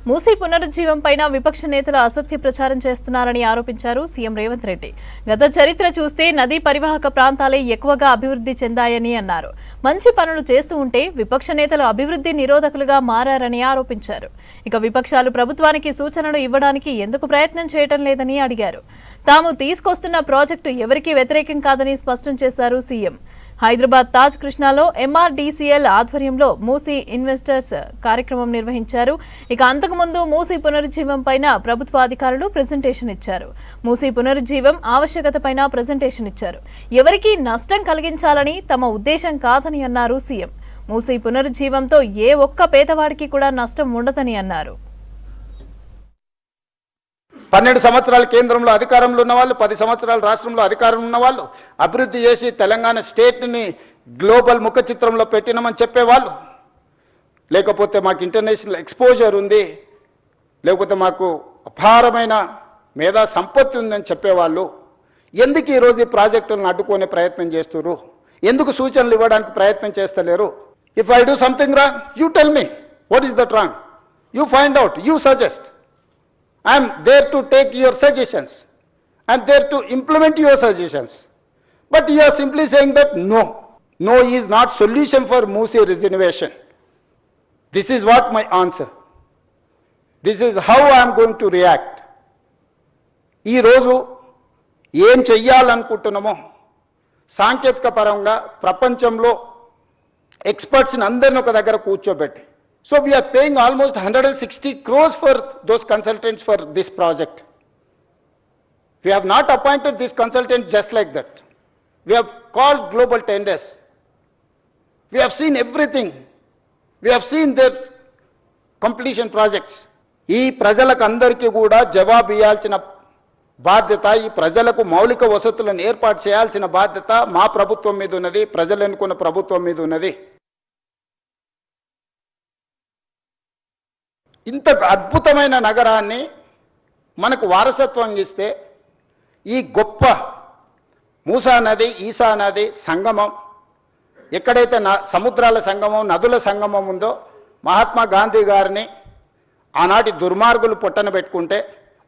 మూసీ పునరుజ్జీవం పైన విపక్ష నేతలు అసత్య ప్రచారం చేస్తున్నారని ఆరోపించారు సీఎం రేవంత్ రెడ్డి. గత చరిత్ర చూస్తే నదీ పరివాహక ప్రాంతాలే ఎక్కువగా అభివృద్ధి చెందాయని అన్నారు. మంచి పనులు చేస్తూ ఉంటే విపక్ష నేతలు అభివృద్ధి నిరోధకులుగా మారారని ఆరోపించారు. ఇక విపక్షాలు ప్రభుత్వానికి సూచనలు ఇవ్వడానికి ఎందుకు ప్రయత్నం చేయటం లేదని అడిగారు. తాము తీసుకొస్తున్న ప్రాజెక్టు ఎవరికీ వ్యతిరేకం కాదని స్పష్టం చేశారు సీఎం. హైదరాబాద్ తాజ్ కృష్ణాలో ఎంఆర్డీసీఎల్ ఆధ్వర్యంలో మూసీ ఇన్వెస్టర్స్ కార్యక్రమం నిర్వహించారు. ఇక అంతకుముందు మూసీ పునరుజ్జీవం పైన ప్రభుత్వ అధికారులు ప్రెజెంటేషన్ ఇచ్చారు. మూసీ పునరుజ్జీవం ఆవశ్యకత పైన ప్రెజెంటేషన్ ఇచ్చారు. ఎవరికీ నష్టం కలిగించాలని తమ ఉద్దేశం కాదని అన్నారు సీఎం. మూసీ పునరుజ్జీవంతో ఏ ఒక్క పేదవాడికి కూడా నష్టం ఉండదని అన్నారు. 12 సంవత్సరాల కేంద్రంలో అధికారంలో ఉన్న వాళ్ళు, 10 సంవత్సరాల రాష్ట్రంలో అధికారం ఉన్న వాళ్ళు, అభివృద్ధి చేసి తెలంగాణ స్టేట్ని గ్లోబల్ ముఖ చిత్రంలో పెట్టినామని చెప్పేవాళ్ళు, లేకపోతే మాకు ఇంటర్నేషనల్ ఎక్స్పోజర్ ఉంది, లేకపోతే మాకు అపారమైన మేధా సంపత్తి ఉందని చెప్పేవాళ్ళు ఎందుకు ఈరోజు ఈ ప్రాజెక్టులను అడ్డుకునే ప్రయత్నం చేస్తున్నారు? ఎందుకు సూచనలు ఇవ్వడానికి ప్రయత్నం చేస్తలేరు? If I do something wrong, you tell me what is that wrong, you find out, you suggest. I am there to take your suggestions. I am there to implement your suggestions. But you are simply saying that no. No is not solution for Moosi reservation. This is what my answer. This is how I am going to react. ఈ రోజు ఏం చెయ్యాలనుకుంటున్నామో సాంకేతిక పరంగా ప్రపంచంలో ఎక్స్పర్ట్స్ని అందరిని ఒక దగ్గర కూర్చోబెట్టి, so we are paying almost 160 crores for those consultants for this project. We have not appointed this consultant just like that. We have called global tenders. We have seen everything. We have seen their completion projects. ఈ ప్రజలకు అందరికీ కూడా జవాబు ఇవ్వాల్సిన బాధ్యత, ఈ ప్రజలకు మౌలిక వసతులను ఏర్పాటు చేయాల్సిన బాధ్యత మా ప్రభుత్వం మీద ఉన్నది, ప్రజలు ఎన్నుకున్న ప్రభుత్వం మీద ఉన్నది. ఇంత అద్భుతమైన నగరాన్ని మనకు వారసత్వం ఇస్తే, ఈ గొప్ప మూసా నది, ఈసా నది సంగమం, ఎక్కడైతే సముద్రాల సంగమం, నదుల సంగమం ఉందో, మహాత్మా గాంధీ గారిని ఆనాటి దుర్మార్గులు పొట్టన పెట్టుకుంటే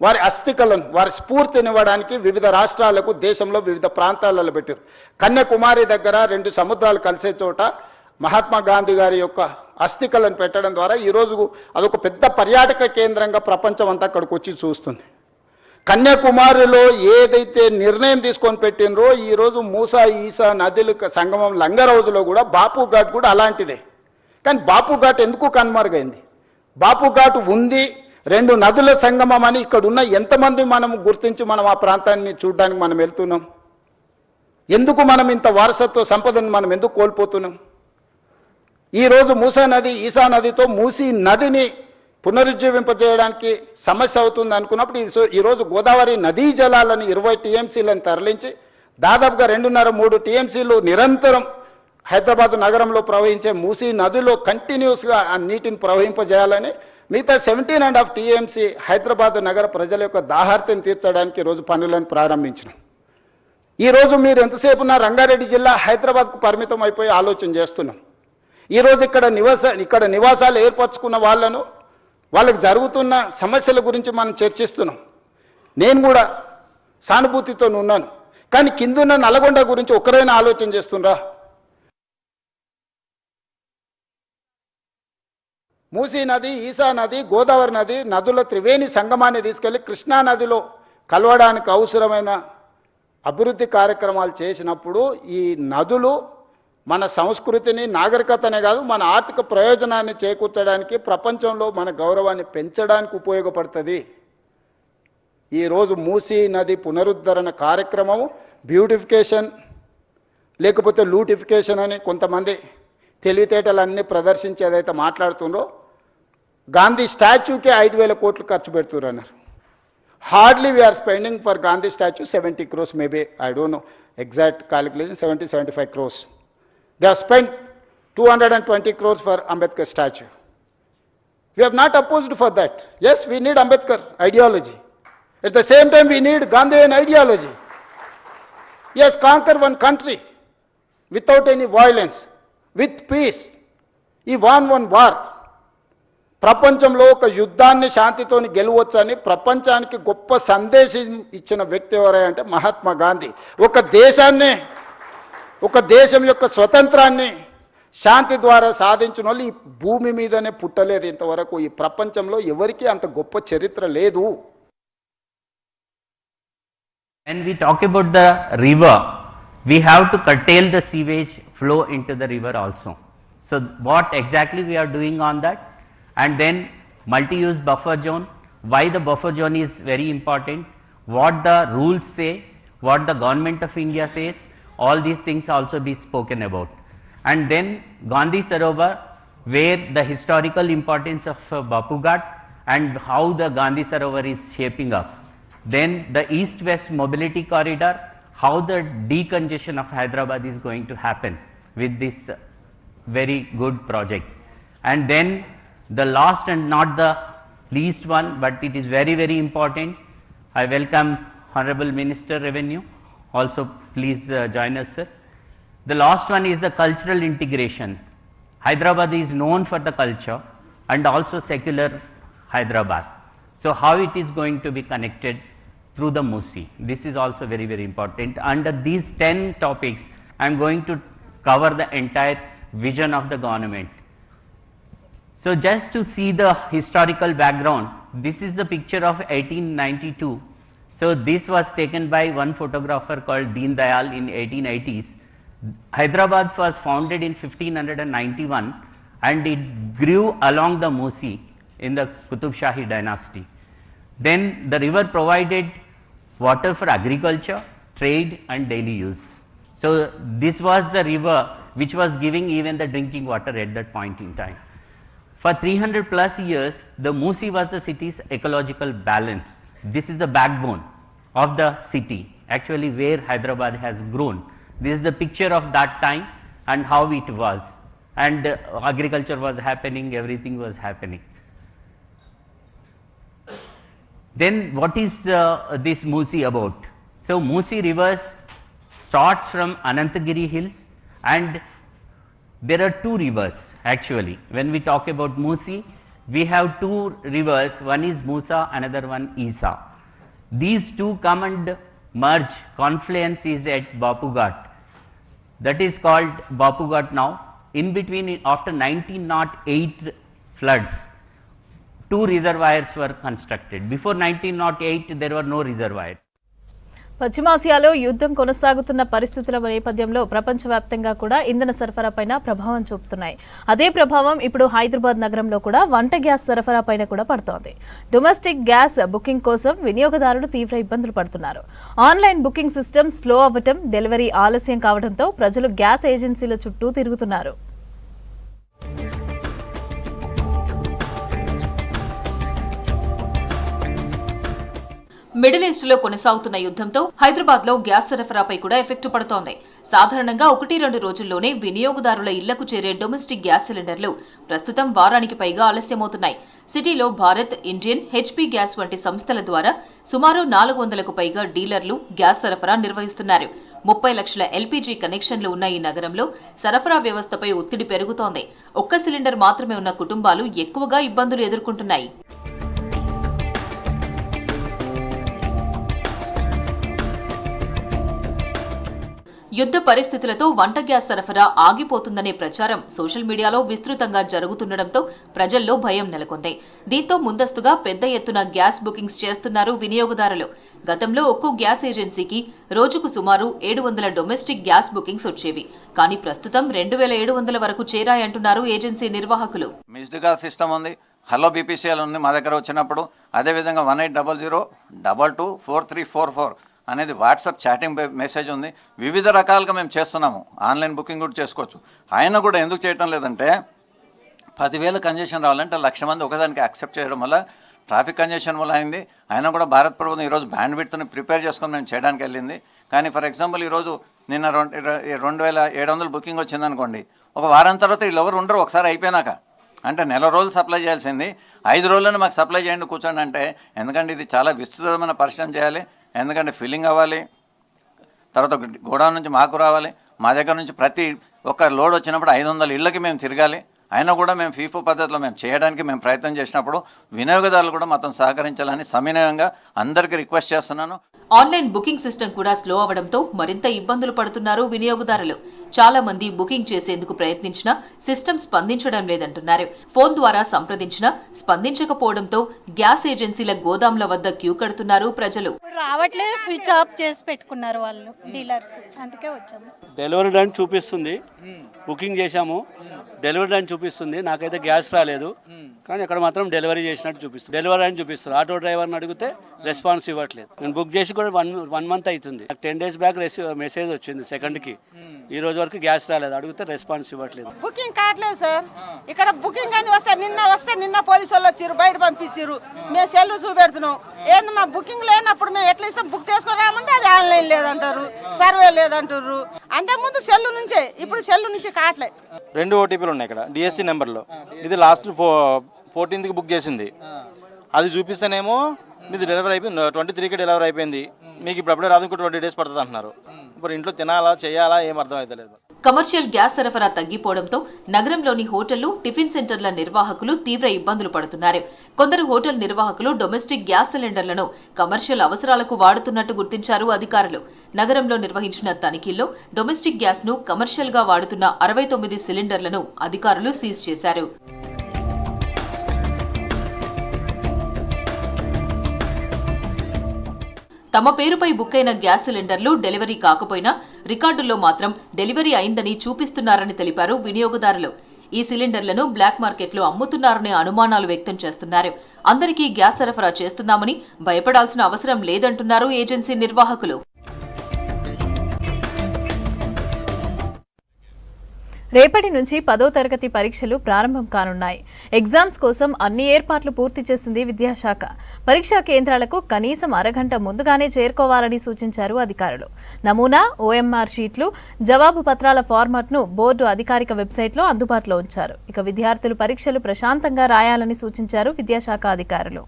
వారి అస్థికలను, వారి స్ఫూర్తినివ్వడానికి వివిధ రాష్ట్రాలకు, దేశంలో వివిధ ప్రాంతాలలో పెట్టారు. కన్యాకుమారి దగ్గర 2 సముద్రాలు కలిసే చోట మహాత్మా గాంధీ గారి యొక్క అస్థికలను పెట్టడం ద్వారా ఈరోజు అదొక పెద్ద పర్యాటక కేంద్రంగా ప్రపంచం అంతా అక్కడికి వచ్చి చూస్తుంది. కన్యాకుమారిలో ఏదైతే నిర్ణయం తీసుకొని పెట్టినరో, ఈరోజు మూసా ఈసా నదుల సంగమం లంగర్ హౌజ్లో కూడా బాపు ఘాట్ కూడా అలాంటిదే. కానీ బాపు ఘాట్ ఎందుకు కనుమరుగైంది? బాపు ఘాట్ ఉంది, 2 నదుల సంగమం అని ఇక్కడ ఉన్న ఎంతమంది మనం గుర్తించి మనం ఆ ప్రాంతాన్ని చూడడానికి మనం వెళ్తున్నాం? ఎందుకు మనం ఇంత వారసత్వ సంపదను మనం ఎందుకు కోల్పోతున్నాం? ఈరోజు మూసా నది, ఈసా నదితో మూసీ నదిని పునరుజ్జీవింపజేయడానికి సమస్య అవుతుంది అనుకున్నప్పుడు ఈరోజు గోదావరి నదీ జలాలను 20 టీఎంసీలను తరలించి దాదాపుగా 2.5-3 టీఎంసీలు నిరంతరం హైదరాబాద్ నగరంలో ప్రవహించే మూసీ నదిలో కంటిన్యూస్గా ఆ నీటిని ప్రవహింపజేయాలని, మిగతా 17.5 టీఎంసీ హైదరాబాద్ నగర ప్రజల యొక్క దాహార్తిని తీర్చడానికి ఈరోజు పనులను ప్రారంభించినాం. ఈరోజు మీరు ఎంతసేపు ఉన్న రంగారెడ్డి జిల్లా హైదరాబాద్కు పరిమితం అయిపోయి ఆలోచన చేస్తున్నాం. ఈరోజు ఇక్కడ నివాసాలు ఏర్పరచుకున్న వాళ్ళకు జరుగుతున్న సమస్యల గురించి మనం చర్చిస్తున్నాం. నేను కూడా సానుభూతితో ఉన్నాను. కానీ కిందున్న నల్గొండ గురించి ఒక్కరైనా ఆలోచన చేస్తుండ్రా? మూసీ నది, ఈసా నది, గోదావరి నది నదుల త్రివేణి సంగమాన్ని తీసుకెళ్ళి కృష్ణా నదిలో కలవడానికి అవసరమైన అభివృద్ధి కార్యక్రమాలు చేసినప్పుడు ఈ నదులు మన సంస్కృతిని, నాగరికతనే కాదు, మన ఆర్థిక ప్రయోజనాన్ని చేకూర్చడానికి, ప్రపంచంలో మన గౌరవాన్ని పెంచడానికి ఉపయోగపడుతుంది. ఈరోజు మూసీ నది పునరుద్ధరణ కార్యక్రమం బ్యూటిఫికేషన్ లేకపోతే లూటిఫికేషన్ అని కొంతమంది తెలివితేటలన్నీ ప్రదర్శించి ఏదైతే మాట్లాడుతుందో, గాంధీ స్టాచ్యూకే 5,000 కోట్లు ఖర్చు పెడుతున్నారు. Hardly we're spending for Gandhi statue 70 crores, maybe I don't know exact calculation, 70-75 crores. They have spent 220 crores for Ambedkar statue. We have not opposed for that. Yes, we need Ambedkar ideology. At the same time, we need Gandhian ideology. Yes, conquer one country without any violence, with peace. He won one war. ప్రపంచంలో ఒక యుద్ధాన్ని శాంతితోని గెలవచ్చని ప్రపంచానికి గొప్ప సందేశం ఇచ్చిన వ్యక్తి ఎవరంటే మహాత్మా గాంధీ. ఒక దేశం యొక్క స్వతంత్రాన్ని శాంతి ద్వారా సాధించిన వాళ్ళు ఈ భూమి మీదనే పుట్టలేదు ఇంతవరకు. ఈ ప్రపంచంలో ఎవరికీ అంత గొప్ప చరిత్ర లేదు. When we talk about the river, we have to curtail the sewage flow into the river also. So what exactly we are doing on that? And then multi-use buffer zone, why the buffer zone is very important, what the rules say, what the government of India says, all these things also be spoken about. And then Gandhi Sarovar, where the historical importance of Bapu Ghat and how the Gandhi Sarovar is shaping up. Then the east-west mobility corridor, how the decongestion of Hyderabad is going to happen with this very good project. And then the last and not the least one, but it is very, very important. I welcome Honorable Minister Revenue. Also please join us, sir. The last one is the cultural integration. Hyderabad is known for the culture and also secular Hyderabad. So how it is going to be connected through the Musi? This is also very, very important. Under these 10 topics, I am going to cover the entire vision of the government. So just to see the historical background, this is the picture of 1892. So this was taken by one photographer called Deen Dayal in 1880s. Hyderabad was founded in 1591 and it grew along the Musi in the Qutub Shahi dynasty. Then the river provided water for agriculture, trade and daily use. So this was the river which was giving even the drinking water at that point in time. For 300 plus years, the Musi was the city's ecological balance. This is the backbone of the city, actually where Hyderabad has grown. This is the picture of that time and how it was. And agriculture was happening, everything was happening. Then what is this Musi about? So Musi rivers starts from Anantagiri hills, and there are two rivers actually. When we talk about Musi, we have two rivers, one is Musa, another one Isa. These two come and merge, confluence is at Bapu Ghat. That is called Bapu Ghat now. In between, after 1908 floods, two reservoirs were constructed. Before 1908, there were no reservoirs. పశ్చిమాసియాలో యుద్ధం కొనసాగుతున్న పరిస్థితుల నేపథ్యంలో ప్రపంచవ్యాప్తంగా కూడా ఇంధన సరఫరాపైన ప్రభావం చూపుతున్నాయి. అదే ప్రభావం ఇప్పుడు హైదరాబాద్ నగరంలో కూడా వంట గ్యాస్ సరఫరాపైన కూడా పడుతోంది. డొమెస్టిక్ గ్యాస్ బుకింగ్ కోసం వినియోగదారులు తీవ్ర ఇబ్బందులు పడుతున్నారు. ఆన్లైన్ బుకింగ్ సిస్టమ్ స్లో అవ్వటం, డెలివరీ ఆలస్యం కావడంతో ప్రజలు గ్యాస్ ఏజెన్సీల చుట్టూ తిరుగుతున్నారు. మిడిల్ ఈస్ట్ లో కొనసాగుతున్న యుద్ధంతో హైదరాబాద్ లో గ్యాస్ సరఫరాపై కూడా ఎఫెక్ట్ పడుతోంది. సాధారణంగా 1-2 రోజుల్లోనే వినియోగదారుల ఇళ్లకు చేరే డొమెస్టిక్ గ్యాస్ సిలిండర్లు ప్రస్తుతం వారానికి పైగా ఆలస్యమవుతున్నాయి. సిటీలో భారత్, ఇండియన్, హెచ్పీ గ్యాస్ వంటి సంస్థల ద్వారా సుమారు 400కు పైగా డీలర్లు గ్యాస్ సరఫరా నిర్వహిస్తున్నారు. 30 లక్షల ఎల్పీజీ కనెక్షన్లు ఉన్న ఈ నగరంలో సరఫరా వ్యవస్థపై ఒత్తిడి పెరుగుతోంది. ఒక్క సిలిండర్ మాత్రమే ఉన్న కుటుంబాలు ఎక్కువగా ఇబ్బందులు ఎదుర్కొంటున్నాయి. యుద్ధ పరిస్థితులతో వంట గ్యాస్ సరఫరా ఆగిపోతుందనే ప్రచారం సోషల్ మీడియాలో విస్తృతంగా జరుగుతుండటంతో ప్రజల్లో భయం నెలకొంది. దీంతో ముందస్తుగా పెద్ద ఎత్తున గ్యాస్ బుకింగ్స్ చేస్తున్నారు వినియోగదారులు. గతంలో ఒక్కో గ్యాస్ ఏజెన్సీకి రోజుకు సుమారు 700 డొమెస్టిక్ గ్యాస్ బుకింగ్స్ వచ్చేవి. కానీ ప్రస్తుతం 2700 వరకు చేరాయంటున్నారు ఏజెన్సీ నిర్వాహకులు. మిస్డ్ కాల్ సిస్టమ్ ఉంది, హలో బీపీసీఎల్ ఉంది మా దగ్గర వచ్చినప్పుడు. అదేవిధంగా 1800224344 అనేది వాట్సాప్ చాటింగ్ మెసేజ్ ఉంది. వివిధ రకాలుగా మేము చేస్తున్నాము. ఆన్లైన్ బుకింగ్ కూడా చేసుకోవచ్చు. ఆయన కూడా ఎందుకు చేయటం లేదంటే 10,000 కంజెషన్ రావాలంటే 1,00,000 మంది ఒకదానికి యాక్సెప్ట్ చేయడం వల్ల ట్రాఫిక్ కంజెషన్ వల్ల అయింది. ఆయన కూడా భారత్ ప్రభుత్వం ఈరోజు బ్యాండ్ విడ్త్ని ప్రిపేర్ చేసుకొని మేము చేయడానికి వెళ్ళింది. కానీ ఫర్ ఎగ్జాంపుల్ ఈరోజు నిన్న 2700 బుకింగ్ వచ్చిందనుకోండి, ఒక వారం తర్వాత వీళ్ళు ఎవరు ఉండరు ఒకసారి అయిపోయినాక. అంటే నెల రోజులు సప్లై చేయాల్సింది 5 రోజులను మాకు సప్లై చేయండి కూర్చోండి అంటే, ఎందుకంటే ఇది చాలా విస్తృతమైన పరిశ్రమ చేయాలి. ఎందుకంటే ఫిల్లింగ్ అవ్వాలి, తర్వాత గోడౌన్ నుంచి మాకు రావాలి, మా దగ్గర నుంచి ప్రతి ఒక్క లోడ్ వచ్చినప్పుడు 500 ఇళ్ళకి మేము తిరగాలి. అయినా కూడా మేము ఫీఫో పద్ధతిలో మేము చేయడానికి మేము ప్రయత్నం చేసినప్పుడు వినియోగదారులు కూడా మాతో సహకరించాలని సవినయంగా అందరికీ రిక్వెస్ట్ చేస్తున్నాను. ఆన్లైన్ బుకింగ్ సిస్టమ్ కూడా స్లో అవడంతో మరింత ఇబ్బందులు పడుతున్నారు వినియోగదారులు. చాలా మంది బుకింగ్ చేసేందుకు ప్రయత్నించినా సిస్టమ్ స్పందించడం లేదంటున్నారు. ఫోన్ ద్వారా సంప్రదించినా స్పందించకపోవడంతో గ్యాస్ ఏజెన్సీల గోదాంల వద్ద క్యూ కడుతున్నారు ప్రజలు. రావట్లేదు, స్విచ్ ఆఫ్ చేసి పెట్టుకున్నారు వాళ్ళు డీలర్స్, అందుకే వచ్చాము. డెలివరీ అని చూపిస్తుంది, బుకింగ్ చేశాము, డెలివరీ అని చూపిస్తుంది. నాకైతే గ్యాస్ రాలేదు, కానీ అక్కడ మాత్రం డెలివరీ చేసినట్టు చూపిస్తుంది. డెలివరీ అని చూపిస్తుంది. ఆటో డ్రైవర్ని అడిగితే రెస్పాన్స్ ఇవ్వట్లేదు. నేను బుక్ చేసి కూడా వన్ మంత్ అవుతుంది. 10 days బ్యాక్ మెసేజ్ వచ్చింది 2nd. ఈ రోజు వరకు గ్యాస్ రాలేదు, అడిగితే రెస్పాన్స్ ఇవ్వట్లేదు. బుకింగ్ కావట్లేదు సార్. ఇక్కడ బుకింగ్ అని వస్తే నిన్న పోలీసు వాళ్ళు వచ్చారు, బయట పంపించారు. మేము సెల్లు చూపెడుతున్నాం. ఏంది మా బుకింగ్ లేనప్పుడు మేము ఎట్లా ఇస్తాం? బుక్ చేసుకొని రామంటే అది ఆన్లైన్ లేదంటారు, సర్వే లేదంటారు. అంతకుముందు సెల్లు నుంచే, ఇప్పుడు సెల్లు నుంచి కావట్లేదు. 2 OTPలు ఉన్నాయి ఇక్కడ డిఎస్సి నెంబర్లో. ఇది లాస్ట్ 14th బుక్ చేసింది. అది చూపిస్తేనేమో మీది డెలివరీ అయిపోయింది, 23కి డెలివరీ అయిపోయింది, మీకు ఇప్పుడు అప్పుడే రాదు, ఇంకో 20 days పడుతుంది అంటున్నారు. ఇప్పుడు ఇంట్లో తినాలా చేయాలా ఏం అర్థం అవుతలేదు. కమర్షియల్ గ్యాస్ సరఫరా తగ్గిపోవడంతో నగరంలోని హోటళ్లు, టిఫిన్ సెంటర్ల నిర్వాహకులు తీవ్ర ఇబ్బందులు పడుతున్నారు. కొందరు హోటల్ నిర్వాహకులు డొమెస్టిక్ గ్యాస్ సిలిండర్లను కమర్షియల్ అవసరాలకు వాడుతున్నట్టు గుర్తించారు అధికారులు. నగరంలో నిర్వహించిన తనిఖీల్లో డొమెస్టిక్ గ్యాస్ ను కమర్షియల్ గా వాడుతున్న 69 సిలిండర్లను అధికారులు సీజ్ చేశారు. తమ పేరుపై బుక్ అయిన గ్యాస్ సిలిండర్లు డెలివరీ కాకపోయినా రికార్డుల్లో మాత్రం డెలివరీ అయిందని చూపిస్తున్నారని తెలిపారు వినియోగదారులు. ఈ సిలిండర్లను బ్లాక్ మార్కెట్లో అమ్ముతున్నారనే అనుమానాలు వ్యక్తం చేస్తున్నారు. అందరికీ గ్యాస్ సరఫరా చేస్తున్నామని భయపడాల్సిన అవసరం లేదంటున్నారు ఏజెన్సీ నిర్వాహకులు. రేపటి నుంచి 10వ తరగతి పరీక్షలు ప్రారంభం కానున్నాయి. ఎగ్జామ్స్ కోసం అన్ని ఏర్పాట్లు పూర్తి చేసింది విద్యాశాఖ. పరీక్షా కేంద్రాలకు కనీసం అరగంట ముందుగానే చేరుకోవాలని సూచించారు అధికారులు. నమూనా OMR షీట్లు, జవాబు పత్రాల ఫార్మాట్ను బోర్డు అధికారిక వెబ్సైట్లో అందుబాటులో ఉంచారు. ఇక విద్యార్థులు పరీక్షలు ప్రశాంతంగా రాయాలని సూచించారు విద్యాశాఖ అధికారులు.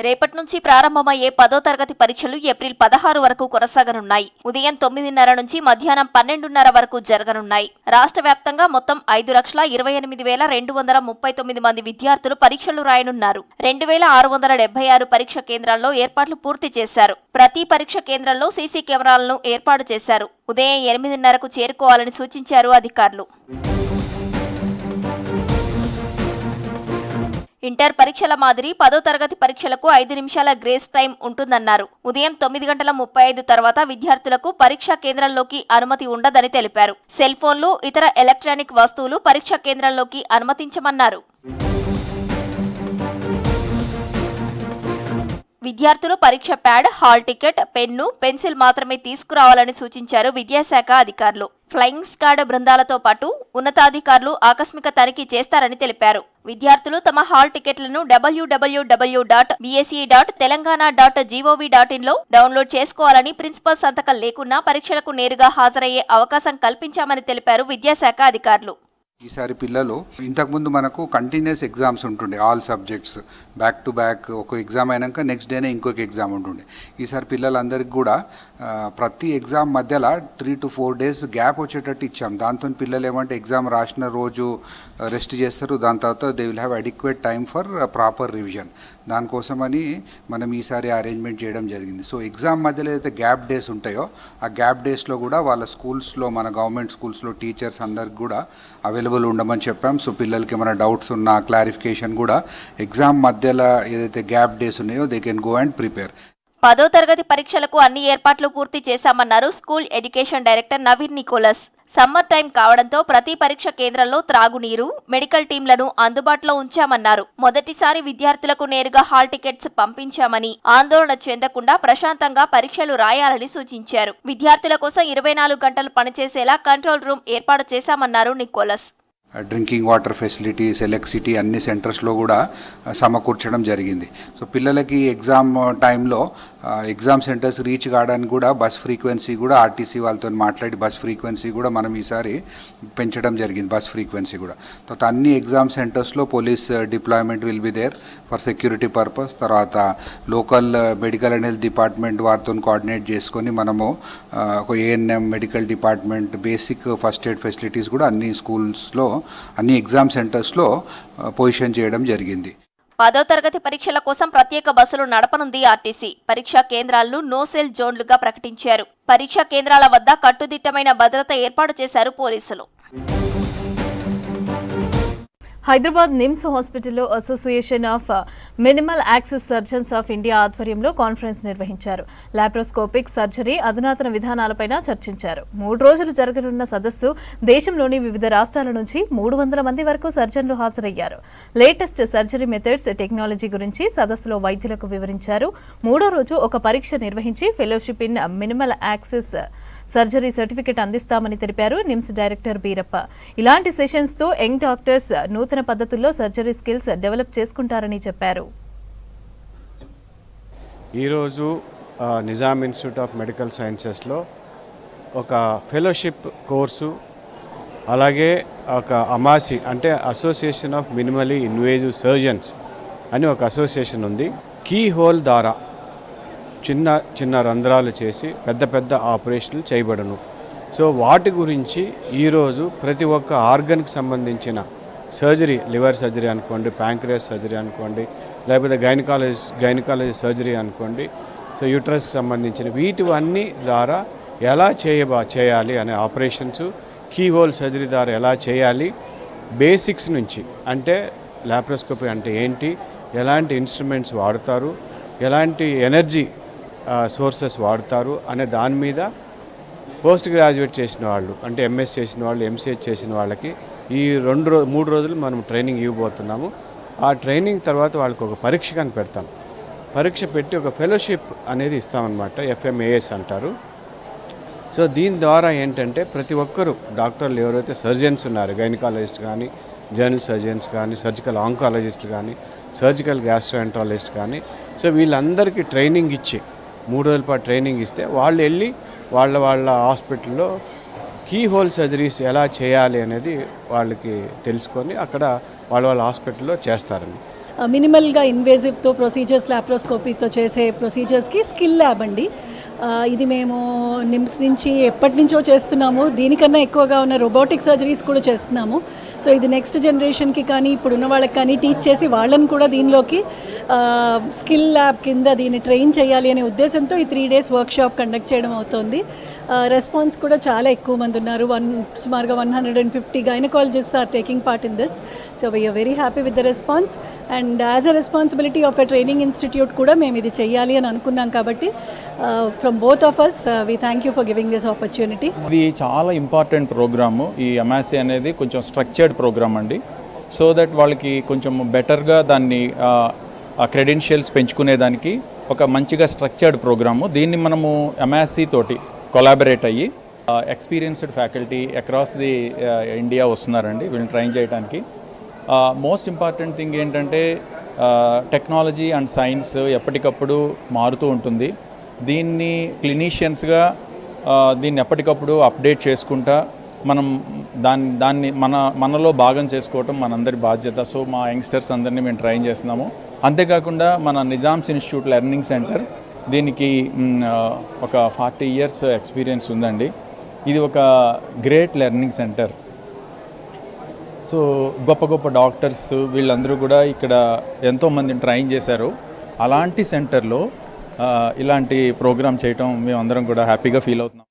రేపటి నుంచి ప్రారంభమయ్యే 10వ తరగతి పరీక్షలు ఏప్రిల్ 16 వరకు కొనసాగనున్నాయి. ఉదయం 9:30 నుంచి మధ్యాహ్నం 12:30 వరకు జరగనున్నాయి. రాష్ట్ర వ్యాప్తంగా మొత్తం 5,28,239 మంది విద్యార్థులు పరీక్షలు రాయనున్నారు. 2,676 పరీక్ష కేంద్రాల్లో ఏర్పాట్లు పూర్తి చేశారు. ప్రతి పరీక్ష కేంద్రంలో సీసీ కెమెరాలను ఏర్పాటు చేశారు. ఉదయం 8:30కు చేరుకోవాలని సూచించారు అధికారులు. ఇంటర్ పరీక్షల మాదిరి 10వ తరగతి పరీక్షలకు 5 నిమిషాల గ్రేస్ టైం ఉంటుందన్నారు. ఉదయం 9:35 తర్వాత విద్యార్థులకు పరీక్షా కేంద్రంలోకి అనుమతి ఉండదని తెలిపారు. సెల్ ఫోన్లు, ఇతర ఎలక్ట్రానిక్ వస్తువులు పరీక్షా కేంద్రంలోకి అనుమతించమన్నారు. విద్యార్థులు పరీక్ష pad, hall ticket, pen, pencil మాత్రమే తీసుకురావాలని సూచించారు విద్యాశాఖ అధికారులు. ఫ్లయింగ్ స్క్వాడ్ బృందాలతో పాటు ఉన్నతాధికారులు ఆకస్మిక తనిఖీ చేస్తారని తెలిపారు. విద్యార్థులు తమ హాల్ టికెట్లను www.bse.telangana.gov.in లో డౌన్లోడ్ చేసుకోవాలని, ప్రిన్సిపల్ సంతకం లేకున్నా పరీక్షలకు నేరుగా హాజరయ్యే అవకాశం కల్పించామని తెలిపారు విద్యాశాఖ అధికారులు. ఈసారి పిల్లలు ఇంతకుముందు మనకు కంటిన్యూస్ ఎగ్జామ్స్ ఉంటుండే, all subjects back to back. ఒక ఎగ్జామ్ అయినాక నెక్స్ట్ డేనే ఇంకొక ఎగ్జామ్ ఉంటుండే. ఈసారి పిల్లలందరికీ కూడా ప్రతి ఎగ్జామ్ మధ్యలో 3 to 4 days గ్యాప్ వచ్చేటట్టు ఇచ్చాం. దాంతో పిల్లలు ఏమంటే ఎగ్జామ్ రాసిన రోజు రెస్ట్ చేస్తారు, దాని తర్వాత they will have adequate time for proper revision. దానికోసమని మనం ఈసారి అరేంజ్మెంట్ చేయడం జరిగింది. సో ఎగ్జామ్ మధ్యలో ఏదైతే గ్యాప్ డేస్ ఉంటాయో ఆ గ్యాప్ డేస్లో కూడా వాళ్ళ స్కూల్స్లో, మన గవర్నమెంట్ స్కూల్స్లో టీచర్స్ అందరికి కూడా అవైలబుల్ ఉండమని చెప్పాం. సో పిల్లలకి ఏమైనా డౌట్స్ ఉన్నా క్లారిఫికేషన్ కూడా ఎగ్జామ్ మధ్యలో ఏదైతే గ్యాప్ డేస్ ఉన్నాయో they can go and prepare. 10వ తరగతి పరీక్షలకు అన్ని ఏర్పాట్లు పూర్తి చేశామన్నారు school education director Naveen Nicholas. Summer time కావడంతో ప్రతి పరీక్ష కేంద్రంలో త్రాగునీరు, మెడికల్ టీంలను అందుబాటులో ఉంచామన్నారు. మొదటిసారి విద్యార్థులకు నేరుగా హాల్ టికెట్స్ పంపించామని, ఆందోళన చెందకుండా ప్రశాంతంగా పరీక్షలు రాయాలని సూచించారు. విద్యార్థుల కోసం 24 గంటలు పనిచేసేలా కంట్రోల్ రూమ్ ఏర్పాటు చేశామన్నారు Nicholas. Drinking water facilities, electricity అన్ని సెంటర్స్లో కూడా సమకూర్చడం జరిగింది. సో పిల్లలకి ఎగ్జామ్ టైంలో ఎగ్జామ్ సెంటర్స్ రీచ్ కావడానికి కూడా బస్ ఫ్రీక్వెన్సీ కూడా ఆర్టీసీ వాళ్ళతో మాట్లాడి బస్ ఫ్రీక్వెన్సీ కూడా మనం ఈసారి పెంచడం జరిగింది. బస్ ఫ్రీక్వెన్సీ కూడా తర్వాత అన్ని ఎగ్జామ్ సెంటర్స్లో police deployment will be there for security purpose. తర్వాత local medical and health department వారితో కోఆర్డినేట్ చేసుకొని మనము ఒక ANM, medical department, basic first aid facilities కూడా అన్ని స్కూల్స్లో, అన్ని ఎగ్జామ్ సెంటర్స్లో పొజిషన్ చేయడం జరిగింది. 10వ తరగతి పరీక్షల కోసం ప్రత్యేక బస్సులు నడపనుంది ఆర్టీసీ. పరీక్షా కేంద్రాలను నో సెల్ జోన్లుగా ప్రకటించారు. పరీక్షా కేంద్రాల వద్ద కట్టుదిట్టమైన భద్రత ఏర్పాటు చేశారు పోలీసులు. హైదరాబాద్ నిమ్స్ హాస్పిటల్లో association of minimal access surgeons of India ఆధ్వర్యంలో కాన్ఫరెన్స్ నిర్వహించారు. లాప్రోస్కోపిక్ సర్జరీ అధునాతన విధానాలపైన చర్చించారు. 3 రోజులు జరగనున్న సదస్సు దేశంలోని వివిధ రాష్ట్రాల నుంచి 300 మంది వరకు సర్జన్లు హాజరయ్యారు. లేటెస్ట్ సర్జరీ మెథడ్స్, టెక్నాలజీ గురించి సదస్సులో వైద్యులకు వివరించారు. 3వ రోజు ఒక పరీక్ష నిర్వహించి fellowship in minimal access surgery certificate అందిస్తామని తెలిపారు నిమ్స్ డైరెక్టర్ బీరప్ప. ఇలాంటి సెషన్స్తో యంగ్ డాక్టర్స్ నూతన పద్ధతుల్లో సర్జరీ స్కిల్స్ డెవలప్ చేసుకుంటారని చెప్పారు. ఈరోజు నిజాం ఇన్స్టిట్యూట్ ఆఫ్ మెడికల్ సైన్సెస్లో ఒక ఫెలోషిప్ కోర్సు, అలాగే ఒక అమాసి అంటే association of minimally invasive surgeons అని ఒక అసోసియేషన్ ఉంది. కీ హోల్ ద్వారా చిన్న చిన్న రంధ్రాలు చేసి పెద్ద పెద్ద ఆపరేషన్లు చేయబడను. సో వాటి గురించి ఈరోజు ప్రతి ఒక్క ఆర్గన్కి సంబంధించిన సర్జరీ, లివర్ సర్జరీ అనుకోండి, ప్యాంక్రియాస్ సర్జరీ అనుకోండి, లేకపోతే గైనకాలజీ సర్జరీ అనుకోండి, సో యూట్రస్కి సంబంధించిన వీటివన్నీ ద్వారా ఎలా చేయాలి అనే ఆపరేషన్స్, కీ హోల్ సర్జరీ ద్వారా ఎలా చేయాలి, బేసిక్స్ నుంచి అంటే లాప్రోస్కోపీ అంటే ఏంటి, ఎలాంటి ఇన్స్ట్రుమెంట్స్ వాడతారు, ఎలాంటి ఎనర్జీ సోర్సెస్ వాడతారు అనే దాని మీద పోస్ట్ గ్రాడ్యుయేట్ చేసిన వాళ్ళు అంటే ఎంఎస్ చేసిన వాళ్ళు, ఎంసీహెచ్ చేసిన వాళ్ళకి ఈ 3 రోజులు మనం ట్రైనింగ్ ఇవ్వబోతున్నాము. ఆ ట్రైనింగ్ తర్వాత వాళ్ళకి ఒక పరీక్ష కానీ పెడతాం. పరీక్ష పెట్టి ఒక ఫెలోషిప్ అనేది ఇస్తామన్నమాట, FMAS అంటారు. సో దీని ద్వారా ఏంటంటే ప్రతి ఒక్కరు డాక్టర్లు ఎవరైతే సర్జన్స్ ఉన్నారు, గైనకాలజిస్ట్ కానీ, జనరల్ సర్జన్స్ కానీ, సర్జికల్ ఆంకాలజిస్ట్ కానీ, సర్జికల్ గ్యాస్ట్రోఎంట్రాలజిస్ట్ కానీ, సో వీళ్ళందరికీ ట్రైనింగ్ ఇచ్చి 3 రోజుల పాటు ట్రైనింగ్ ఇస్తే వాళ్ళు వెళ్ళి వాళ్ళ హాస్పిటల్లో కీ హోల్ సర్జరీస్ ఎలా చేయాలి అనేది వాళ్ళకి తెలుసుకొని అక్కడ వాళ్ళ హాస్పిటల్లో చేస్తారండి. మినిమల్గా ఇన్వేజివ్తో ప్రొసీజర్స్, లాప్రోస్కోపీతో చేసే ప్రొసీజర్స్కి స్కిల్ ల్యాబ్ అండి. ఇది మేము నిమ్స్ నుంచి ఎప్పటి నుంచో చేస్తున్నాము. దీనికన్నా ఎక్కువగా ఉన్న రోబోటిక్ సర్జరీస్ కూడా చేస్తున్నాము. సో ఇది నెక్స్ట్ జనరేషన్కి కానీ ఇప్పుడున్న వాళ్ళకి కానీ టీచ్ చేసి వాళ్ళని కూడా దీనిలోకి స్కిల్ ల్యాబ్ కింద దీన్ని ట్రైన్ చేయాలి అనే ఉద్దేశంతో ఈ 3 days వర్క్షాప్ కండక్ట్ చేయడం అవుతుంది. రెస్పాన్స్ కూడా చాలా ఎక్కువ మంది ఉన్నారు. సుమారుగా 150 gynaecologists are taking part in this. So we're very happy with the response. And as a responsibility of a training institute కూడా మేము ఇది చేయాలి అని అనుకున్నాం. కాబట్టి from both of us we thank you for giving this opportunity. ఇది చాలా important programme. ఈ అమాసి అనేది కొంచెం స్ట్రక్చర్డ్ ప్రోగ్రామ్ అండి. సో దట్ వాళ్ళకి కొంచెం బెటర్గా దాన్ని క్రెడెన్షియల్స్ పెంచుకునేదానికి ఒక మంచిగా స్ట్రక్చర్డ్ ప్రోగ్రాము. దీన్ని మనము అమాసి తోటి కొలాబరేట్ అయ్యి experienced faculty across the India వస్తున్నారండి వీళ్ళని ట్రైన్ చేయడానికి. మోస్ట్ ఇంపార్టెంట్ థింగ్ ఏంటంటే టెక్నాలజీ అండ్ సైన్స్ ఎప్పటికప్పుడు మారుతూ ఉంటుంది. దీన్ని క్లినీషియన్స్గా దీన్ని ఎప్పటికప్పుడు అప్డేట్ చేసుకుంటా మనం దాన్ని మనలో భాగం చేసుకోవటం మనందరి బాధ్యత. సో మా యంగ్స్టర్స్ అందరినీ మేము ట్రైన్ చేస్తున్నాము. అంతేకాకుండా మన నిజామ్స్ ఇన్స్టిట్యూట్ లెర్నింగ్ సెంటర్ దీనికి ఒక 40 years ఎక్స్పీరియన్స్ ఉందండి. ఇది ఒక గ్రేట్ లెర్నింగ్ సెంటర్. సో గొప్ప గొప్ప డాక్టర్స్ వీళ్ళందరూ కూడా ఇక్కడ ఎంతోమందిని ట్రైన్ చేశారు. అలాంటి సెంటర్లో ఇలాంటి ప్రోగ్రామ్ చేయటం మేమందరం కూడా హ్యాపీగా ఫీల్ అవుతున్నాం.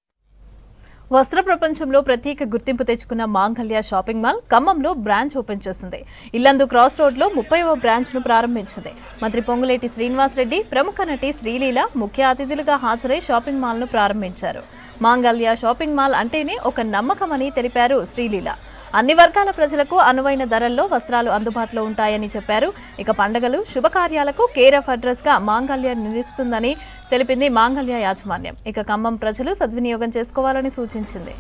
వస్త్ర ప్రపంచంలో ప్రత్యేక గుర్తింపు తెచ్చుకున్న మాంగళ్య షాపింగ్ మాల్ ఖమ్మంలో బ్రాంచ్ ఓపెన్ చేసింది. ఇల్లందు క్రాస్ రోడ్లో 30వ బ్రాంచ్ను ప్రారంభించింది. మంత్రి పొంగులేటి శ్రీనివాసరెడ్డి, ప్రముఖ నటి శ్రీలీల ముఖ్య అతిథులుగా హాజరై షాపింగ్ మాల్ను ప్రారంభించారు. మాంగళ్య షాపింగ్ మాల్ అంటేనే ఒక నమ్మకమని తెలిపారు శ్రీలీల. అన్ని వర్గాల ప్రజలకు అనువైన ధరల్లో వస్త్రాలు అందుబాటులో ఉంటాయని చెప్పారు. ఇక పండుగలు, శుభకార్యాలకు కేర్ ఆఫ్ అడ్రస్గా మాంగళ్య నిలుస్తుందని తెలిపింది మాంగళ్య యాజమాన్యం. ఇక ఖమ్మం ప్రజలు సద్వినియోగం చేసుకోవాలని సూచించింది.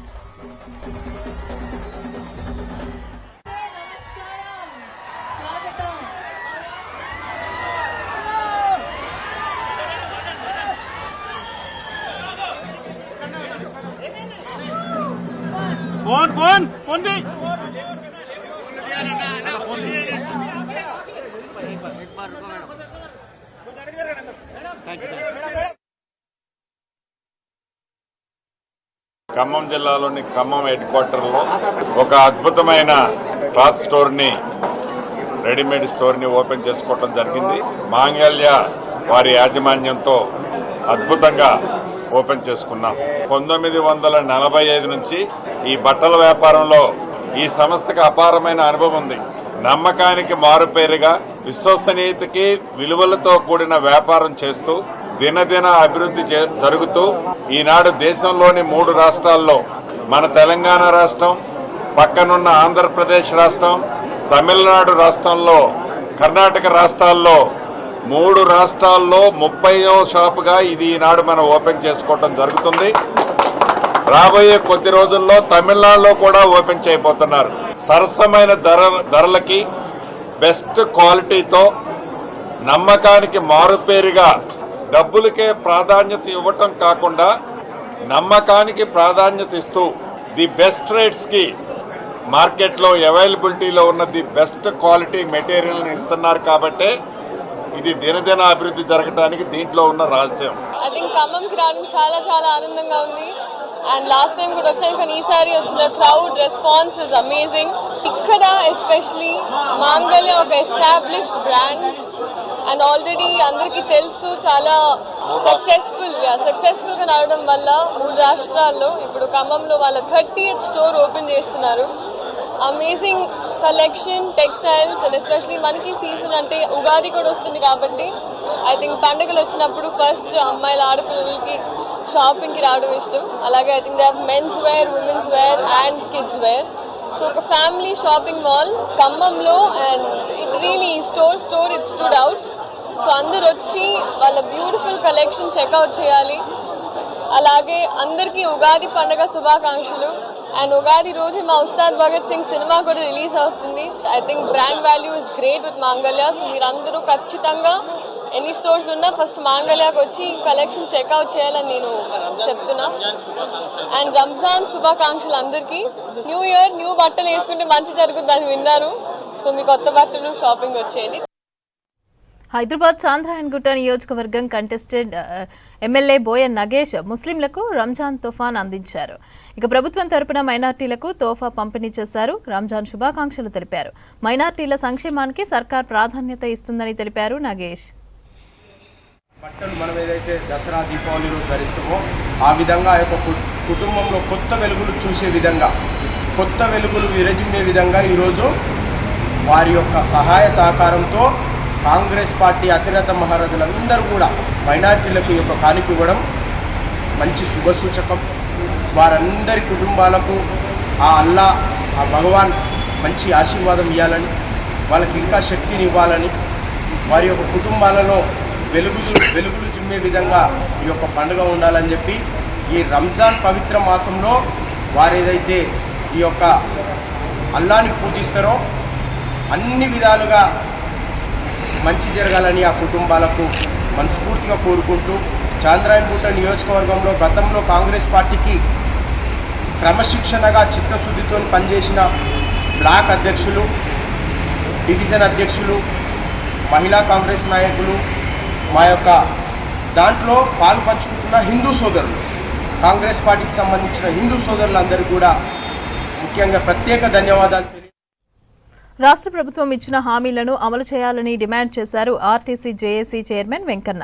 ఖమ్మం జిల్లాలోని ఖమ్మం హెడ్ క్వార్టర్లో ఒక అద్భుతమైన క్లాత్ స్టోర్ని, రెడీమేడ్ స్టోర్ని ఓపెన్ చేసుకోవడం జరిగింది. మాంగళ్య వారి యాజమాన్యంతో అద్భుతంగా ఓపెన్ చేసుకున్నాం. 1945 నుంచి ఈ బట్టల వ్యాపారంలో ఈ సంస్థకు అపారమైన అనుభవం ఉంది. నమ్మకానికి మారుపేరుగా విశ్వసనీయతకి విలువలతో కూడిన వ్యాపారం చేస్తూ దినదిన అభివృద్ధి జరుగుతూ ఈనాడు దేశంలోని 3 రాష్ట్రాల్లో, మన తెలంగాణ రాష్ట్రం, పక్కనున్న ఆంధ్రప్రదేశ్ రాష్ట్రం, తమిళనాడు రాష్ట్రంలో, కర్ణాటక రాష్ట్రాల్లో 3 రాష్ట్రాల్లో 30వ షాపుగా ఇది ఈనాడు మనం ఓపెన్ చేసుకోవడం జరుగుతుంది. రాబోయే కొద్ది రోజుల్లో తమిళనాడులో కూడా ఓపెన్ చేయబోతున్నారు. సరసమైన ధరలకి బెస్ట్ క్వాలిటీతో నమ్మకానికి మారుపేరుగా డబ్బులకే ప్రాధాన్యత ఇవ్వటం కాకుండా నమ్మకానికి ప్రాధాన్యత ఇస్తూ ది బెస్ట్ రేట్స్ కి మార్కెట్లో అవైలబిలిటీలో ఉన్న ది బెస్ట్ క్వాలిటీ మెటీరియల్ ని ఇస్తున్నారు. కాబట్టి ఇది దినదిన అభివృద్ధి జరగడానికి దీంట్లో ఉన్న రహస్యం. ఐ థింక్ ఖమ్మంకి రావడం చాలా చాలా ఆనందంగా ఉంది. అండ్ లాస్ట్ టైం కూడా వచ్చాను, కానీ ఈసారి వచ్చిన క్రౌడ్ రెస్పాన్స్ వాజ్ అమేజింగ్. ఇక్కడ ఎస్పెషలీ మాంగళ్య ఒక ఎస్టాబ్లిష్డ్ బ్రాండ్ అండ్ ఆల్రెడీ అందరికీ తెలుసు, చాలా సక్సెస్ఫుల్ గా రావడం వల్ల 3 రాష్ట్రాల్లో ఇప్పుడు ఖమ్మంలో వాళ్ళ 30th స్టోర్ ఓపెన్ చేస్తున్నారు. Amazing collection, textiles and especially మనకి సీజన్ అంటే ఉగాది కూడా వస్తుంది కాబట్టి ఐ థింక్ పండుగలు వచ్చినప్పుడు ఫస్ట్ అమ్మాయిల ఆడపిల్లలకి షాపింగ్కి రావడం ఇష్టం. అలాగే I think they have men's wear, women's wear and kids wear. So ఒక ఫ్యామిలీ షాపింగ్ మాల్ ఖమ్మంలో and it really store it stood out. సో అందరు వచ్చి వాళ్ళ బ్యూటిఫుల్ కలెక్షన్ చెక్అవుట్ చేయాలి. అలాగే అందరికీ ఉగాది పండుగ శుభాకాంక్షలు. అండ్ ఉగాది రోజు మా ఉస్తాద్ భగత్ సింగ్ సినిమా కూడా రిలీజ్ అవుతుంది. I think brand value is great with మాంగళ్య. సో మీరందరూ ఖచ్చితంగా ఎన్ని స్టోర్స్ ఉన్నా ఫస్ట్ మాంగళ్యకు వచ్చి కలెక్షన్ చెక్అవుట్ చేయాలని నేను చెప్తున్నా. అండ్ రంజాన్ శుభాకాంక్షలు అందరికీ. న్యూ ఇయర్ న్యూ బట్టలు వేసుకుంటే మంచి జరుగుతుందని విన్నాను. సో మీ కొత్త బట్టలు షాపింగ్ వచ్చేయండి. హైదరాబాద్ చాంద్రాయణగుట్ట నియోజకవర్గం కంటెస్టెడ్ ఎమ్మెల్యే బోయన్ నగేష్ ముస్లింలకు రంజాన్ తోఫాన్ అందించారు. ఇక ప్రభుత్వం తరపున మైనార్టీలకు తోఫా పంపిణీ చేశారు. రంజాన్ శుభాకాంక్షలు తెలిపారు. మైనార్టీల సంక్షేమానికి సర్కార్ ప్రాధాన్యత ఇస్తుందని తెలిపారు నగేష్. బట్టలు మనం ఏదైతే దసరా దీపావళి రోజు ధరిస్తామో ఆ విధంగా ఆ యొక్క కుటుంబంలో కొత్త వెలుగులు చూసే విధంగా, కొత్త వెలుగులు విరజిమ్మే విధంగా ఈరోజు వారి యొక్క సహాయ సహకారంతో కాంగ్రెస్ పార్టీ అతిరథ మహారథులందరూ కూడా మైనార్టీలకు యొక్క కానుక ఇవ్వడం మంచి శుభసూచకం. వారందరి కుటుంబాలకు ఆ అల్లా, ఆ భగవాన్ మంచి ఆశీర్వాదం ఇవ్వాలని, వాళ్ళకి ఇంకా శక్తిని ఇవ్వాలని, వారి యొక్క కుటుంబాలలో వెలుగులు జిమ్మే విధంగా ఈ యొక్క పండుగ ఉండాలని చెప్పి ఈ రంజాన్ పవిత్ర మాసంలో వారు ఏదైతే ఈ యొక్క అల్లాని పూజిస్తారో అన్ని విధాలుగా మంచి జరగాలని ఆ కుటుంబాలకు మనస్ఫూర్తిగా కోరుకుంటూ, చాంద్రాయణగుట్ట నియోజకవర్గంలో గతంలో కాంగ్రెస్ పార్టీకి క్రమశిక్షణగా చిత్తశుద్ధితో పనిచేసిన బ్లాక్ అధ్యక్షులు, డివిజన్ అధ్యక్షులు, మహిళా కాంగ్రెస్ నాయకులు, మా యొక్క దాంట్లో పాలు పంచుకుంటున్న హిందూ సోదరులు, కాంగ్రెస్ పార్టీకి సంబంధించిన హిందూ సోదరులందరికీ కూడా ముఖ్యంగా ప్రత్యేక ధన్యవాదాలు. రాష్ట్ర ప్రభుత్వం ఇచ్చిన హామీలను అమలు చేయాలని డిమాండ్ చేశారు ఆర్టీసీ జేఏసీ చైర్మన్ వెంకన్న.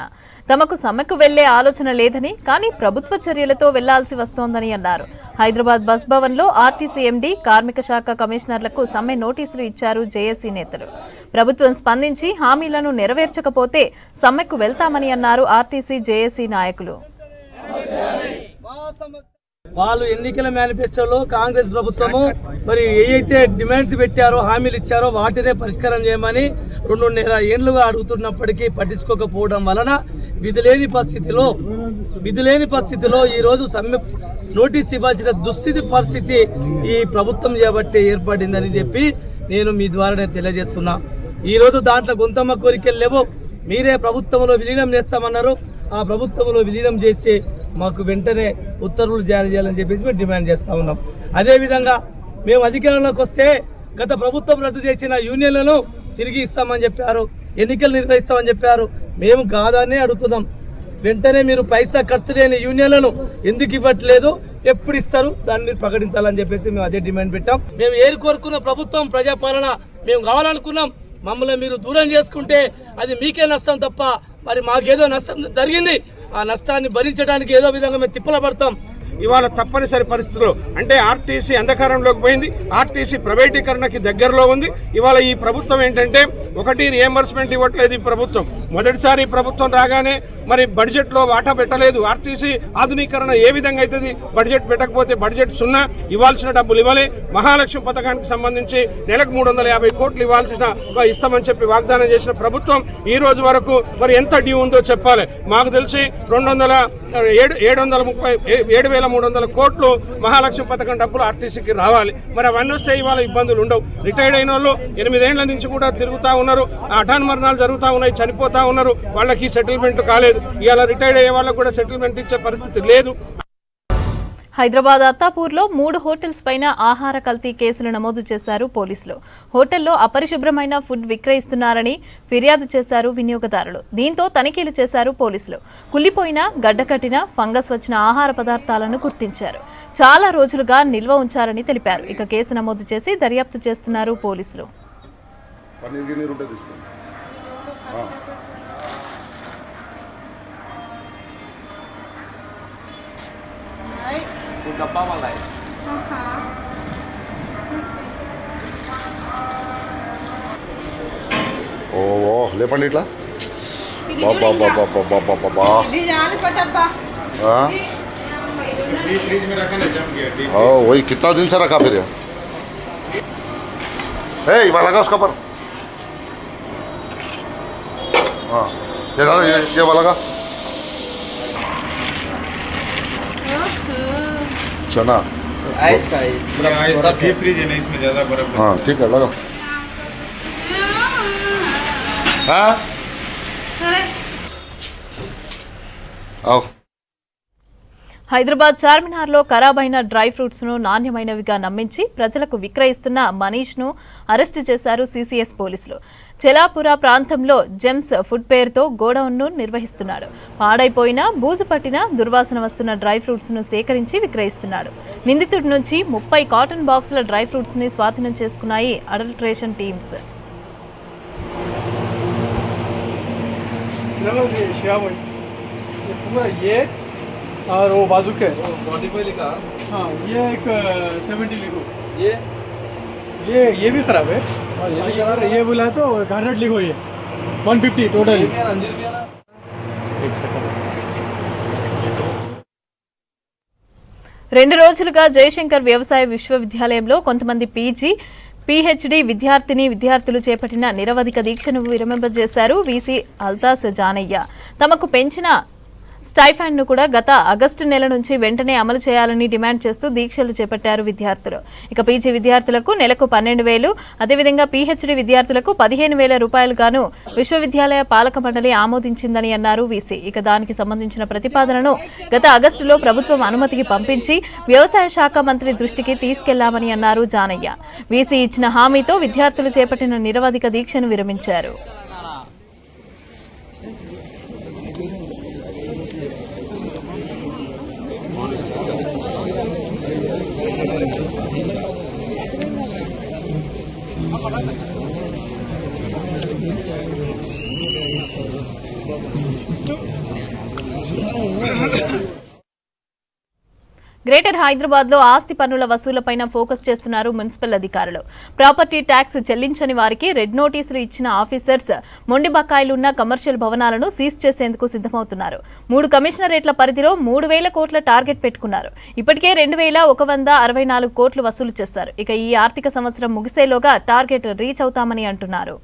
తమకు సమ్మెకు వెళ్లే ఆలోచన లేదని, కానీ ప్రభుత్వ చర్యలతో వెళ్లాల్సి వస్తోందని అన్నారు. హైదరాబాద్ బస్ భవన్లో ఆర్టీసీ ఎండీ, కార్మిక శాఖ కమిషనర్లకు సమ్మె నోటీసులు ఇచ్చారు జేఏసీ నేతలు. ప్రభుత్వం స్పందించి హామీలను నెరవేర్చకపోతే సమ్మెకు వెళ్తామని అన్నారు ఆర్టీసీ జేఏసీ నాయకులు. వాళ్ళు ఎన్నికల మేనిఫెస్టోలో కాంగ్రెస్ ప్రభుత్వము మరి ఏవైతే డిమాండ్స్ పెట్టారో, హామీలు ఇచ్చారో వాటినే పరిష్కారం చేయమని 2.5 ఏళ్లుగా అడుగుతున్నప్పటికీ పట్టించుకోకపోవడం వలన విధులేని పరిస్థితిలో ఈరోజు సమ్మె నోటీస్ ఇవ్వాల్సిన దుస్థితి పరిస్థితి ఈ ప్రభుత్వం చేయబట్టే ఏర్పడిందని చెప్పి నేను మీ ద్వారానే తెలియజేస్తున్నా. ఈరోజు దాంట్లో గొంతమ్మ కోరికలు లేవు. మీరే ప్రభుత్వంలో విలీనం చేస్తామన్నారు. ఆ ప్రభుత్వంలో విలీనం చేసి మాకు వెంటనే ఉత్తర్వులు జారీ చేయాలని చెప్పేసి మేము డిమాండ్ చేస్తూ ఉన్నాం. అదేవిధంగా మేము అధికారంలోకి వస్తే గత ప్రభుత్వం రద్దు చేసిన యూనియన్లను తిరిగి ఇస్తామని చెప్పారు, ఎన్నికలు నిర్వహిస్తామని చెప్పారు. మేము కాదని అడుగుతున్నాం. వెంటనే మీరు పైసా ఖర్చు లేని యూనియన్లను ఎందుకు ఇవ్వట్లేదు, ఎప్పుడు ఇస్తారు దాన్ని ప్రకటించాలని చెప్పేసి మేము అదే డిమాండ్ పెట్టాం. మేము ఏరు కోరుకున్న ప్రభుత్వం ప్రజాపాలన మేము కావాలనుకున్నాం. మమ్మల్ని మీరు దూరం చేసుకుంటే అది మీకే నష్టం తప్ప మరి మాకేదో నష్టం జరిగింది. ఆ నష్టాన్ని భరించడానికి ఏదో విధంగా మేము తిప్పల పడతాం. ఇవాళ తప్పనిసరి పరిస్థితుల్లో అంటే ఆర్టీసీ అంధకారంలోకి పోయింది, ఆర్టీసీ ప్రైవేటీకరణకి దగ్గరలో ఉంది. ఇవాళ ఈ ప్రభుత్వం ఏంటంటే ఒకటి రియంబర్స్మెంట్ ఇవ్వట్లేదు. ఈ ప్రభుత్వం మొదటిసారి ప్రభుత్వం రాగానే మరి బడ్జెట్లో వాటా పెట్టలేదు. ఆర్టీసీ ఆధునీకరణ ఏ విధంగా అవుతుంది, బడ్జెట్ పెట్టకపోతే బడ్జెట్ సున్నా, ఇవ్వాల్సిన డబ్బులు ఇవ్వలే. మహాలక్ష్మి పథకానికి సంబంధించి నెలకు 350 కోట్లు ఇస్తామని చెప్పి వాగ్దానం చేసిన ప్రభుత్వం ఈ రోజు వరకు మరి ఎంత డ్యూ ఉందో చెప్పాలి. మాకు తెలిసి 7,300 కోట్లు మహాలక్ష్మి పథకం డబ్బులు ఆర్టీసీకి రావాలి. మరి అవన్నీ వస్తే ఇవాళ ఇబ్బందులు ఉండవు. రిటైర్డ్ అయిన వాళ్ళు 8 ఏళ్ల నుంచి కూడా తిరుగుతూ ఉన్నారు, అటాన్ మరణాలు జరుగుతూ ఉన్నాయి, చనిపోతూ ఉన్నారు, వాళ్ళకి సెటిల్మెంట్ కాలేదు. ఇవాళ రిటైర్డ్ అయ్యే వాళ్ళకు కూడా సెటిల్మెంట్ ఇచ్చే పరిస్థితి లేదు. హైదరాబాద్ అత్తాపూర్లో 3 హోటల్స్ పైన ఆహార కల్తీ కేసులు నమోదు చేశారు పోలీసులు. హోటల్లో అపరిశుభ్రమైన ఫుడ్ విక్రయిస్తున్నారని ఫిర్యాదు చేశారు వినియోగదారులు. దీంతో తనిఖీలు చేశారు పోలీసులు. కుళ్ళిపోయిన, గడ్డకట్టిన, ఫంగస్ వచ్చిన ఆహార పదార్థాలను గుర్తించారు. చాలా రోజులుగా నిల్వ ఉంచారని తెలిపారు. ఇక కేసు నమోదు చేసి దర్యాప్తు చేస్తున్నారు పోలీసులు. डब्बा वाला है। ఓ లేపండి ఇట్లా బాబా బాబా బాబా బాబా वही कितना दिन से रखा फिर ये लगा उसका पर हाँ ये वाला लगा चना आइस का है, फ्रीज है ना, इसमें ज़्यादा बर्फ। हाँ ठीक है लगा। हाँ आओ। హైదరాబాద్ చార్మినార్లో ఖరాబైన డ్రై ఫ్రూట్స్ను నాణ్యమైనవిగా నమ్మించి ప్రజలకు విక్రయిస్తున్న మనీష్ను అరెస్టు చేశారు సీసీఎస్ పోలీసులు. చెలాపుర ప్రాంతంలో జెమ్స్ ఫుడ్ పేరుతో గోడౌన్ను నిర్వహిస్తున్నాడు. పాడైపోయిన, బూజు పట్టిన, దుర్వాసన వస్తున్న డ్రై ఫ్రూట్స్ను సేకరించి విక్రయిస్తున్నాడు. నిందితుడి నుంచి 30 కాటన్ బాక్సుల డ్రై ఫ్రూట్స్ని స్వాధీనం చేసుకున్నాయి అడల్ట్రేషన్ టీమ్స్. और वो बाजू के 45 लिखा। हाँ ये एक 70 लिखो। ये भी खराब है। ये बोला तो 100 लिखो, ये 150 टोटल। एक सेकंड। 2 రోజులుగా జయశంకర్ వ్యవసాయ విశ్వవిద్యాలయంలో కొంతమంది పీజీ, పీహెచ్డీ విద్యార్థులు చేపట్టిన నిరవధిక దీక్షను విరమింపజేశారు వీసీ అల్తాస్ జానయ్య. తమకు పెంచిన స్టైఫండ్ను కూడా గత ఆగస్టు నెల నుంచి వెంటనే అమలు చేయాలని డిమాండ్ చేస్తూ దీక్షలు చేపట్టారు విద్యార్థులు. ఇక పీజీ విద్యార్థులకు నెలకు 12,000, అదేవిధంగా పీహెచ్డీ విద్యార్థులకు 15,000 రూపాయలు గాను విశ్వవిద్యాలయ పాలక మండలి ఆమోదించిందని అన్నారు వీసీ. ఇక దానికి సంబంధించిన ప్రతిపాదనను గత ఆగస్టులో ప్రభుత్వం అనుమతికి పంపించి వ్యవసాయ శాఖ మంత్రి దృష్టికి తీసుకెళ్లామని అన్నారు జానయ్య. వీసీ ఇచ్చిన హామీతో విద్యార్థులు చేపట్టిన నిరవధిక దీక్షను విరమించారు. గ్రేటర్ హైదరాబాద్ లో ఆస్తి పన్నుల వసూలపైన ఫోకస్ చేస్తున్నారు మున్సిపల్ అధికారులు. ప్రాపర్టీ ట్యాక్స్ చెల్లించని వారికి రెడ్ నోటీసులు ఇచ్చిన ఆఫీసర్స్ మొండి బకాయిలున్న కమర్షియల్ భవనాలను సీజ్ చేసేందుకు సిద్ధమవుతున్నారు. 3 కమిషనరేట్ల పరిధిలో 3,000 కోట్ల టార్గెట్ పెట్టుకున్నారు. ఇప్పటికే 2,164 కోట్లు వసూలు చేశారు. ఇక ఈ ఆర్థిక సంవత్సరం ముగిసేలోగా టార్గెట్ రీచ్ అవుతామని అంటున్నారు.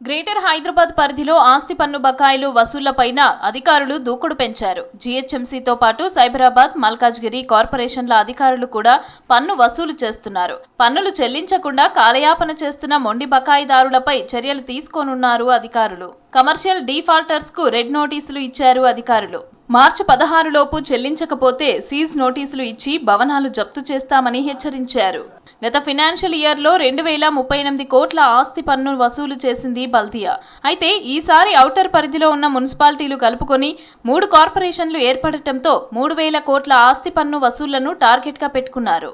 గ్రేటర్ హైదరాబాద్ పరిధిలో ఆస్తి పన్ను బకాయిలు వసూళ్లపైన అధికారులు దూకుడు పెంచారు. జీహెచ్ఎంసీతో పాటు సైబరాబాద్, మల్కాజ్గిరి కార్పొరేషన్ల అధికారులు కూడా పన్ను వసూలు చేస్తున్నారు. పన్నులు చెల్లించకుండా కాలయాపన చేస్తున్న మొండి బకాయిదారులపై చర్యలు తీసుకోనున్నారు అధికారులు. కమర్షియల్ డీఫాల్టర్స్ కు రెడ్ నోటీసులు ఇచ్చారు అధికారులు. మార్చి 16 లోపు చెల్లించకపోతే సీజ్ నోటీసులు ఇచ్చి భవనాలు జప్తు చేస్తామని హెచ్చరించారు. గత ఫైనాన్షియల్ ఇయర్లో 2038 కోట్ల ఆస్తి పన్ను వసూలు చేసింది బల్దియా. అయితే ఈసారి ఔటర్ పరిధిలో ఉన్న మున్సిపాలిటీలు కలుపుకొని 3 కార్పొరేషన్లు ఏర్పడటంతో 3000 కోట్ల ఆస్తి పన్ను వసూళ్లను టార్గెట్గా పెట్టుకున్నారు.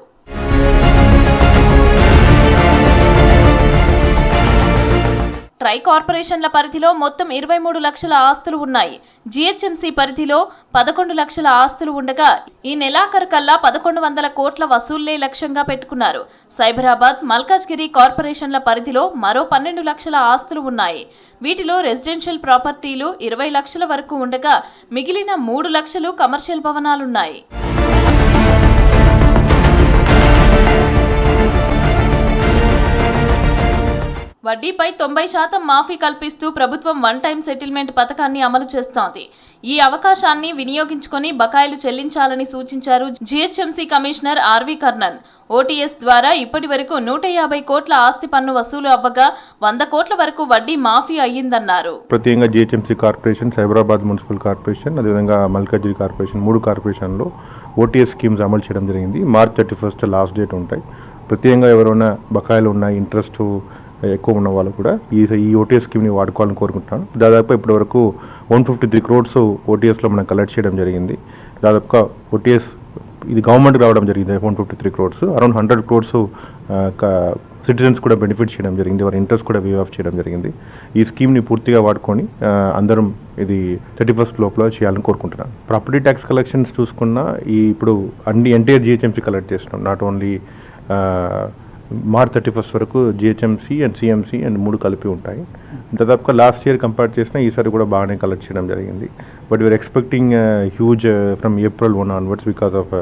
ట్రై కార్పొరేషన్ల పరిధిలో మొత్తం 23 లక్షల ఆస్తులు ఉన్నాయి. జీహెచ్ఎంసీ పరిధిలో 11 లక్షల ఆస్తులు ఉండగా ఈ నెలాఖరు కల్లా 1100 కోట్ల వసూళ్లే లక్ష్యంగా పెట్టుకున్నారు. సైబరాబాద్, మల్కాజ్గిరి కార్పొరేషన్ల పరిధిలో మరో 12 లక్షల ఆస్తులు ఉన్నాయి. వీటిలో రెసిడెన్షియల్ ప్రాపర్టీలు 20 లక్షల వరకు ఉండగా మిగిలిన 3 లక్షలు కమర్షియల్ భవనాలున్నాయి. వడ్డీపై 90% మాఫీ కల్పిస్తూ ప్రభుత్వం వన్ టైం సెటిల్మెంట్ పథకాన్ని అమలు చేస్తోంది. ఈ అవకాశాన్ని వినియోగించుకొని బకాయిలు చెల్లించాలని సూచించారు GHMC commissioner R V Karnan. OTS ద్వారా ఇప్పటి వరకు 150 కోట్ల ఆస్తి పన్ను వసూలు అవ్వగా 100 కోట్ల వరకు వడ్డీ మాఫీ అయ్యిందన్నారు. ప్రత్యేకంగా GHMC corporation, Cyberabad municipal corporation, అదేవిధంగా మల్కాజ్గిరి కార్పొరేషన్ 3 కార్పొరేషన్లో ఓటీఎస్ స్కీమ్స్ అమలు చేయడం జరిగింది. మార్చ్ 31 లాస్ట్ డేట్ ఉంటాయి. ప్రత్యేకంగా ఎవరైనా బకాయిలు ఉన్న ఇంట్రెస్ట్ ఎక్కువ ఉన్న వాళ్ళు కూడా ఈ ఓటీఎస్ స్కీమ్ని వాడుకోవాలని కోరుకుంటున్నాను. దాదాపు ఇప్పటి వరకు 153 క్రోడ్స్ ఓటీఎస్లో మనం కలెక్ట్ చేయడం జరిగింది. దాదాపుగా ఓటీఎస్ ఇది గవర్నమెంట్ రావడం జరిగింది 153 క్రోడ్స్. అరౌండ్ 100 క్రోడ్స్ సిటిజన్స్ కూడా బెనిఫిట్ చేయడం జరిగింది. వారి ఇంట్రెస్ట్ కూడా వేవ్ ఆఫ్ చేయడం జరిగింది. ఈ స్కీమ్ని పూర్తిగా వాడుకొని అందరం ఇది 31 లోపల చేయాలని కోరుకుంటున్నాను. ప్రాపర్టీ ట్యాక్స్ కలెక్షన్స్ చూసుకున్నా ఇప్పుడు ఎంటైర్ జీహెచ్ఎంసీ కలెక్ట్ చేస్తున్నాం. నాట్ ఓన్లీ మార్చ్ 31 వరకు జిహెచ్ఎంసీ అండ్ సిఎంసీ అండ్ 3 కలిపి ఉంటాయి. దాదాపుగా లాస్ట్ ఇయర్ కంపేర్ చేసినా ఈసారి కూడా బాగానే కలెక్ట్ చేయడం జరిగింది. But we're expecting huge from April 1 onwards because of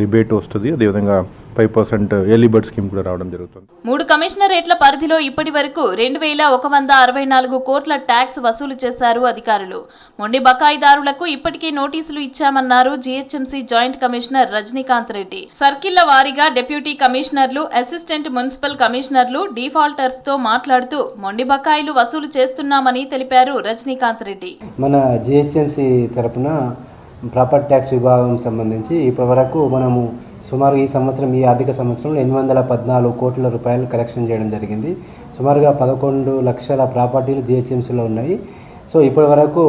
rebate వస్తుంది. అదేవిధంగా 5% ఎర్లీ బర్డ్ స్కీమ్ కూడా రావడం జరుగుతుంది. 3 కమిషనరేట్ల పరిధిలో ఇప్పటి వరకు 2164 కోట్ల ట్యాక్స్ వసూలు చేశారు అధికారులు. మొండి బకాయిదారులకు ఇప్పటికే నోటీసులు ఇచ్చామన్నారు GHMC joint commissioner Rajinikanth Reddy. సర్కిళ్ల వారీగా డిప్యూటీ కమిషనర్లు, అసిస్టెంట్ మున్సిపల్ కమిషనర్లు డీఫాల్టర్స్ తో మాట్లాడుతూ మొండి బకాయిలు వసూలు చేస్తున్నామని తెలిపారు రజనీకాంత్ రెడ్డి. మన జీహెచ్ఎంసీ తరపున ప్రాపర్టీ ట్యాక్స్ విభాగం సంబంధించి ఇప్పటి వరకు మనము సుమారు ఈ సంవత్సరం, ఈ ఆర్థిక సంవత్సరంలో 814 కోట్ల రూపాయలు కలెక్షన్ చేయడం జరిగింది. సుమారుగా 11 లక్షల ప్రాపర్టీలు జీహెచ్ఎంసీలో ఉన్నాయి. సో ఇప్పటి వరకు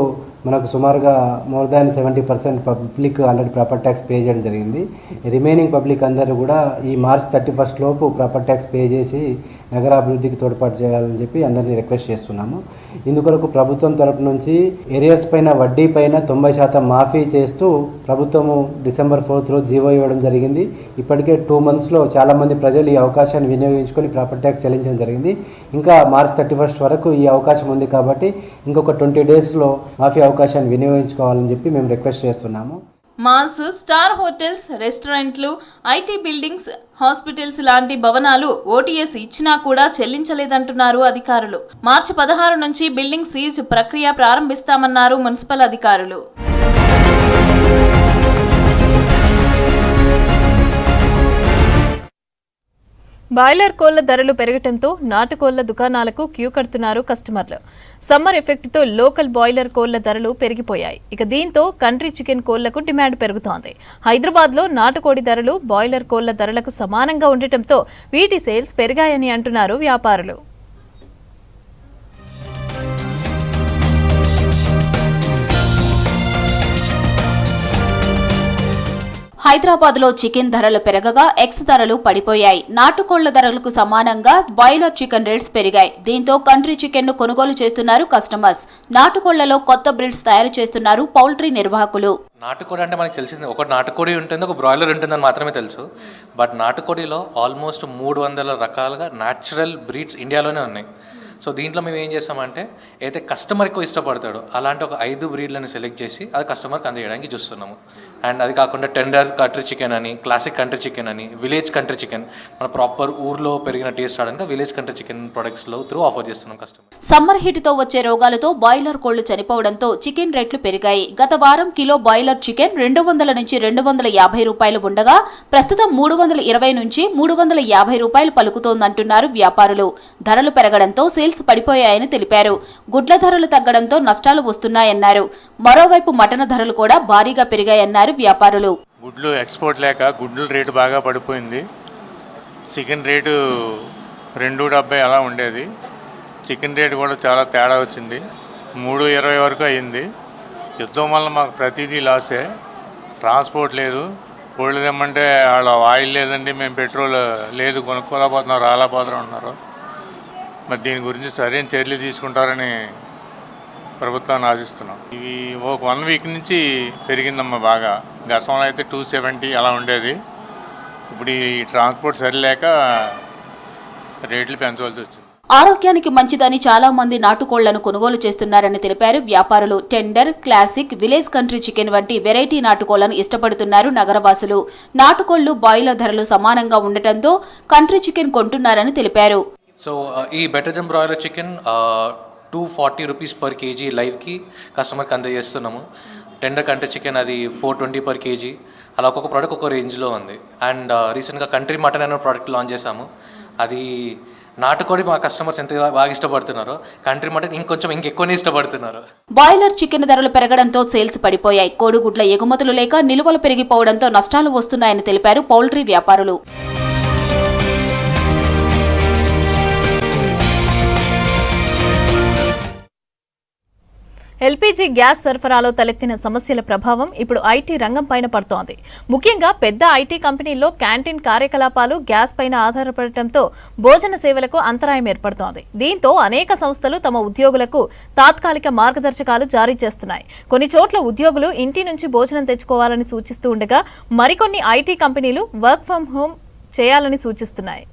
మనకు సుమారుగా more than 70% public already property tax pay చేయడం జరిగింది. రిమైనింగ్ పబ్లిక్ అందరూ కూడా ఈ మార్చ్ 31 లోపు ప్రాపర్టీ ట్యాక్స్ పే చేసి నగరాభివృద్ధికి తోడ్పాటు చేయాలని చెప్పి అందరినీ రిక్వెస్ట్ చేస్తున్నాము. ఇందుకొరకు ప్రభుత్వం తరపు నుంచి ఏరియర్స్ పైన వడ్డీ పైన 90% మాఫీ చేస్తూ ప్రభుత్వము December 4 రోజు జీవో ఇవ్వడం జరిగింది. ఇప్పటికే 2 monthsలో చాలామంది ప్రజలు ఈ అవకాశాన్ని వినియోగించుకొని ప్రాపర్టీ ట్యాక్స్ చెల్లించడం జరిగింది. ఇంకా మార్చ్ 31 వరకు ఈ అవకాశం ఉంది కాబట్టి ఇంకొక 20 daysలో మాఫీ అవకాశాన్ని వినియోగించుకోవాలని చెప్పి మేము రిక్వెస్ట్ చేస్తున్నాము. మాల్స్, స్టార్ హోటల్స్, రెస్టారెంట్లు, ఐటీ బిల్డింగ్స్, హాస్పిటల్స్ లాంటి భవనాలు ఓటీఎస్ ఇచ్చినా కూడా చెల్లించలేదంటున్నారు అధికారులు. మార్చి 16 నుంచి బిల్డింగ్ సీజ్ ప్రక్రియ ప్రారంభిస్తామన్నారు మున్సిపల్ అధికారులు. బాయిలర్ కోళ్ల ధరలు పెరగడంతో నాటుకోళ్ల దుకాణాలకు క్యూ కడుతున్నారు కస్టమర్లు. సమ్మర్ ఎఫెక్ట్తో లోకల్ బాయిలర్ కోళ్ల ధరలు పెరిగిపోయాయి. ఇక దీంతో కంట్రీ చికెన్ కోళ్లకు డిమాండ్ పెరుగుతోంది. హైదరాబాద్లో నాటుకోడి ధరలు బాయిలర్ కోళ్ల ధరలకు సమానంగా ఉండటంతో వీటి సేల్స్ పెరిగాయని అంటున్నారు వ్యాపారులు. హైదరాబాద్లో చికెన్ ధరలు పెరగగా ఎగ్స్ ధరలు పడిపోయాయి. నాటుకోళ్ల ధరలకు సమానంగా బాయిలర్ చికెన్ రేట్స్ పెరిగాయి. దీంతో కంట్రీ చికెన్ ను కొనుగోలు చేస్తున్నారు కస్టమర్స్. నాటుకోళ్లలో కొత్త బ్రీడ్స్ తయారు చేస్తున్నారు పౌల్ట్రీ నిర్వాహకులు. నాటుకోడి అంటే మనకు తెలిసింది ఒక నాటుకోడి ఉంటుంది, ఒక బ్రాయిలర్ ఉంటుందని మాత్రమే తెలుసు. బట్ నాటుకోడిలో ఆల్మోస్ట్ 300 రకాలుగా న్యాచురల్ బ్రీడ్స్ ఇండియాలోనే ఉన్నాయి. సో దీంట్లో మేము ఏం చేస్తామంటే అయితే కస్టమర్ ఎక్కువ ఇష్టపడతాడో అలాంటి ఒక 5 బ్రీడ్లను సెలెక్ట్ చేసి అది కస్టమర్కి అందజేయడానికి చూస్తున్నాము. అండ్ అది కాకుండా టెండర్ కంట్రీ చికెన్ అని, క్లాసిక్ కంట్రీ చికెన్ అని, విలేజ్ కంట్రీ చికెన్, మన ప్రాపర్ ఊర్లో పెరిగిన టేస్ట్ రావడానికి విలేజ్ కంట్రీ చికెన్ ప్రొడక్ట్స్లో త్రూ ఆఫర్ చేస్తున్నాం కస్టమర్. సమ్మర్ హీట్తో వచ్చే రోగాలతో బాయిలర్ కోళ్లు చనిపోవడంతో చికెన్ రేట్లు పెరిగాయి. గత వారం కిలో బాయిలర్ చికెన్ 200 నుంచి 250 రూపాయలు ఉండగా ప్రస్తుతం 320 నుంచి 350 రూపాయలు పలుకుతోందంటున్నారు వ్యాపారులు. ధరలు పెరగడంతో సేల్స్ పడిపోయాయని తెలిపారు. గుడ్ల ధరలు తగ్గడంతో నష్టాలు వస్తున్నాయన్నారు. మరోవైపు మటన్ ధరలు కూడా భారీగా పెరిగాయన్నారు వ్యాపారులు. గుడ్లు ఎక్స్పోర్ట్ లేక గుడ్ల రేటు బాగా పడిపోయింది. చికెన్ రేటు 2.70 అలా ఉండేది. చికెన్ రేటు కూడా చాలా తేడా వచ్చింది. 3.20 వరకు అయ్యింది. యుద్ధం వల్ల మాకు ప్రతిదీ లాసే. ట్రాన్స్పోర్ట్ లేదు, కోళ్ళు తెమ్మంటే వాళ్ళ ఆయిల్ లేదండి, మేము పెట్రోల్ లేదు కొనుక్కోలేకపోతున్నాం, రాలేకపోతున్నాం అన్నారు. మరి దీని గురించి సరైన చర్యలు తీసుకుంటారని ప్రభుత్వాన్ని ఆశిస్తున్నాం. ఇవి ఒక 1 వీక్ నుంచి పెరిగిందమ్మా బాగా. గతంలో అయితే 270 అలా ఉండేది. ఇప్పుడు ఈ ట్రాన్స్పోర్ట్ సరిలేక రేట్లు పెంచవలసి వచ్చింది. ఆరోగ్యానికి మంచిదని చాలా మంది నాటుకోళ్లను కొనుగోలు చేస్తున్నారని తెలిపారు వ్యాపారులు. Tender, classic, village country chicken వంటి వెరైటీ నాటుకోళ్లను ఇష్టపడుతున్నారు నగరవాసులు. నాటుకోళ్లు, బాయిలర్ ధరలు సమానంగా ఉండటంతో కంట్రీ చికెన్ కొంటున్నారని తెలిపారు. సో ఈ better then broiler chicken 240 rupees per kg లైవ్కి కస్టమర్కి అందజేస్తున్నాము. టెండర్ కంట్రీ చికెన్ అది 420 పర్ కేజీ. అలా ఒక్కొక్క ప్రోడక్ట్ ఒక్కొక్క రేంజ్లో ఉంది. అండ్ రీసెంట్గా కంట్రీ మటన్ అనే ప్రోడక్ట్ లాంచ్ చేశాము. అది నాటుకోడి మా కస్టమర్స్ ఎంత బాగా ఇష్టపడుతున్నారో కంట్రీ మటన్ ఇంకెక్కువనే ఇష్టపడుతున్నారు. బాయిలర్ చికెన్ ధరలు పెరగడంతో సేల్స్ పడిపోయాయి. కోడిగుడ్ల ఎగుమతులు లేక నిలువలు పెరిగిపోవడంతో నష్టాలు వస్తున్నాయని తెలిపారు పౌల్ట్రీ వ్యాపారులు. ఎల్పీజీ గ్యాస్ సరఫరాలో తలెత్తిన సమస్యల ప్రభావం ఇప్పుడు ఐటీ రంగం పైన పడుతోంది. ముఖ్యంగా పెద్ద ఐటీ కంపెనీల్లో క్యాంటీన్ కార్యకలాపాలు గ్యాస్ పైన ఆధారపడటంతో భోజన సేవలకు అంతరాయం ఏర్పడుతోంది. దీంతో అనేక సంస్థలు తమ ఉద్యోగులకు తాత్కాలిక మార్గదర్శకాలు జారీ చేస్తున్నాయి. కొన్ని చోట్ల ఉద్యోగులు ఇంటి నుంచి భోజనం తెచ్చుకోవాలని సూచిస్తూ ఉండగా మరికొన్ని ఐటీ కంపెనీలు వర్క్ ఫ్రం హోం చేయాలని సూచిస్తున్నాయి.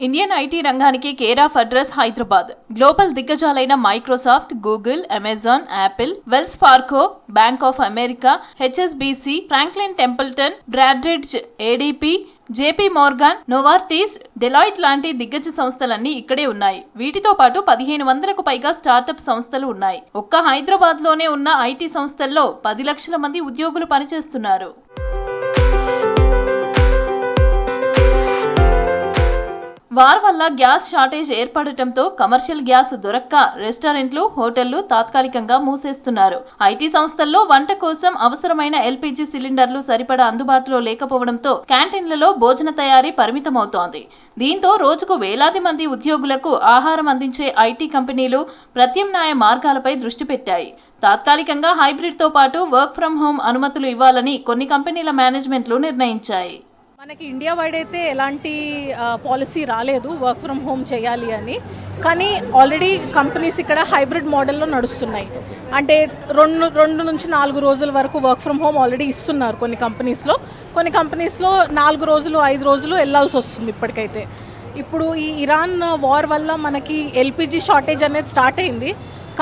ఇండియన్ ఐటీ రంగానికి care of address Hyderabad. Global దిగ్గజాలైన Microsoft, Google, Amazon, Apple, Wells Fargo, Bank of America, HSBC, Franklin Templeton, Broadridge, ADP, JP Morgan, Novartis, Deloitte లాంటి దిగ్గజ సంస్థలన్నీ ఇక్కడే ఉన్నాయి. వీటితో పాటు 1500కు పైగా స్టార్టప్ సంస్థలు ఉన్నాయి. ఒక్క హైదరాబాద్ లోనే ఉన్న ఐటీ సంస్థల్లో 10 లక్షల మంది ఉద్యోగులు పనిచేస్తున్నారు. వార్ వల్ల గ్యాస్ షార్టేజ్ ఏర్పడటంతో కమర్షియల్ గ్యాస్ దొరక్క రెస్టారెంట్లు, హోటళ్లు తాత్కాలికంగా మూసేస్తున్నారు. ఐటీ సంస్థల్లో వంట కోసం అవసరమైన ఎల్పీజీ సిలిండర్లు సరిపడా అందుబాటులో లేకపోవడంతో క్యాంటీన్లలో భోజన తయారీ పరిమితమవుతోంది. దీంతో రోజుకు వేలాది మంది ఉద్యోగులకు ఆహారం అందించే ఐటీ కంపెనీలు ప్రత్యామ్నాయ మార్గాలపై దృష్టి పెట్టాయి. తాత్కాలికంగా హైబ్రిడ్తో పాటు వర్క్ ఫ్రం హోం అనుమతులు ఇవ్వాలని కొన్ని కంపెనీల మేనేజ్మెంట్లు నిర్ణయించాయి. మనకి ఇండియా వైడ్ అయితే ఎలాంటి పాలసీ రాలేదు వర్క్ ఫ్రమ్ హోమ్ చేయాలి అని. కానీ ఆల్రెడీ కంపెనీస్ ఇక్కడ హైబ్రిడ్ మోడల్లో నడుస్తున్నాయి. అంటే 2 నుంచి 4 రోజుల వరకు వర్క్ ఫ్రమ్ హోమ్ ఆల్రెడీ ఇస్తున్నారు కొన్ని కంపెనీస్లో. కొన్ని కంపెనీస్లో 4 రోజులు 5 రోజులు వెళ్ళాల్సి వస్తుంది ఇప్పటికైతే. ఇప్పుడు ఈ ఇరాన్ వార్ వల్ల మనకి ఎల్పిజి షార్టేజ్ అనేది స్టార్ట్ అయింది.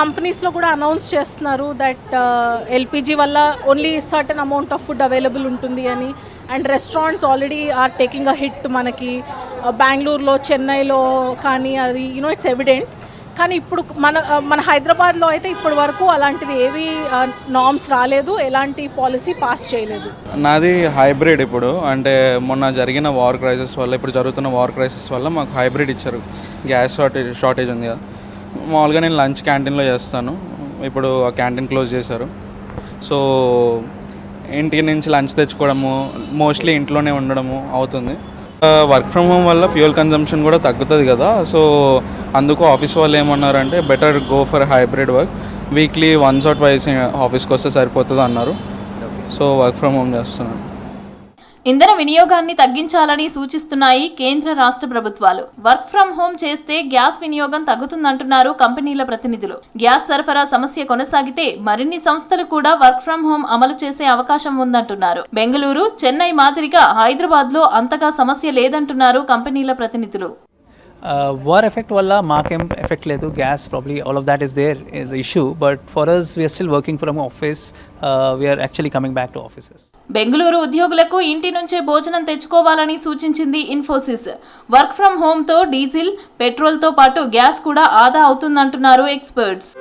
కంపెనీస్లో కూడా అనౌన్స్ చేస్తున్నారు దట్ ఎల్పిజి వల్ల only certain amount of food available ఉంటుంది అని. And restaurants already are taking a hit. మనకి బెంగళూరులో, చెన్నైలో కానీ అది ఇట్స్ ఎవిడెంట్. కానీ ఇప్పుడు మన హైదరాబాద్లో అయితే ఇప్పటి వరకు అలాంటిది ఏవి నామ్స్ రాలేదు, ఎలాంటి పాలసీ పాస్ చేయలేదు. నాది హైబ్రిడ్. ఇప్పుడు అంటే మొన్న జరిగిన వార్ క్రైసిస్ వల్ల, ఇప్పుడు జరుగుతున్న వార్ క్రైసిస్ వల్ల మాకు హైబ్రిడ్ ఇచ్చారు. గ్యాస్ షార్టేజ్ ఉంది కదా. మామూలుగా నేను లంచ్ క్యాంటీన్లో చేస్తాను. ఇప్పుడు ఆ క్యాంటీన్ క్లోజ్ చేశారు. సో ఇంటి నుంచి లంచ్ తెచ్చుకోవడము, మోస్ట్లీ ఇంట్లోనే ఉండడము అవుతుంది. వర్క్ ఫ్రమ్ హోమ్ వల్ల ఫ్యూయల్ కన్జంప్షన్ కూడా తగ్గుతుంది కదా. సో అందుకు ఆఫీస్ వాళ్ళు ఏమన్నారంటే better go for hybrid work, weekly once or twice ఆఫీస్కి వస్తే సరిపోతుంది అన్నారు. సో వర్క్ ఫ్రమ్ హోమ్ చేస్తున్నాను. ఇంధన వినియోగాన్ని తగ్గించాలని సూచిస్తున్నాయి కేంద్ర రాష్ట్ర ప్రభుత్వాలు. వర్క్ ఫ్రం హోం చేస్తే గ్యాస్ వినియోగం తగ్గుతుందంటున్నారు కంపెనీల ప్రతినిధులు. గ్యాస్ సరఫరా సమస్య కొనసాగితే మరిన్ని సంస్థలు కూడా వర్క్ ఫ్రం హోం అమలు చేసే అవకాశం ఉందంటున్నారు. బెంగళూరు, చెన్నై మాదిరిగా హైదరాబాద్ లో అంతగా సమస్య లేదంటున్నారు కంపెనీల ప్రతినిధులు. వార్ ఎఫెక్ట్ వల్ల మాకేం ఎఫెక్ట్ లేదు. Gas probably all of that is there the issue, but for us we are still working from office. We are actually coming back to offices. Bengaluru ఉద్యోగులకు ఇంటి నుంచే భోజనం తెచ్చుకోవాలని సూచించింది ఇన్ఫోసిస్. వర్క్ ఫ్రం హోమ్ తో డీజిల్, పెట్రోల్ తో పాటు గ్యాస్ కూడా ఆదా అవుతుందంటున్నారు ఎక్స్పర్ట్స్.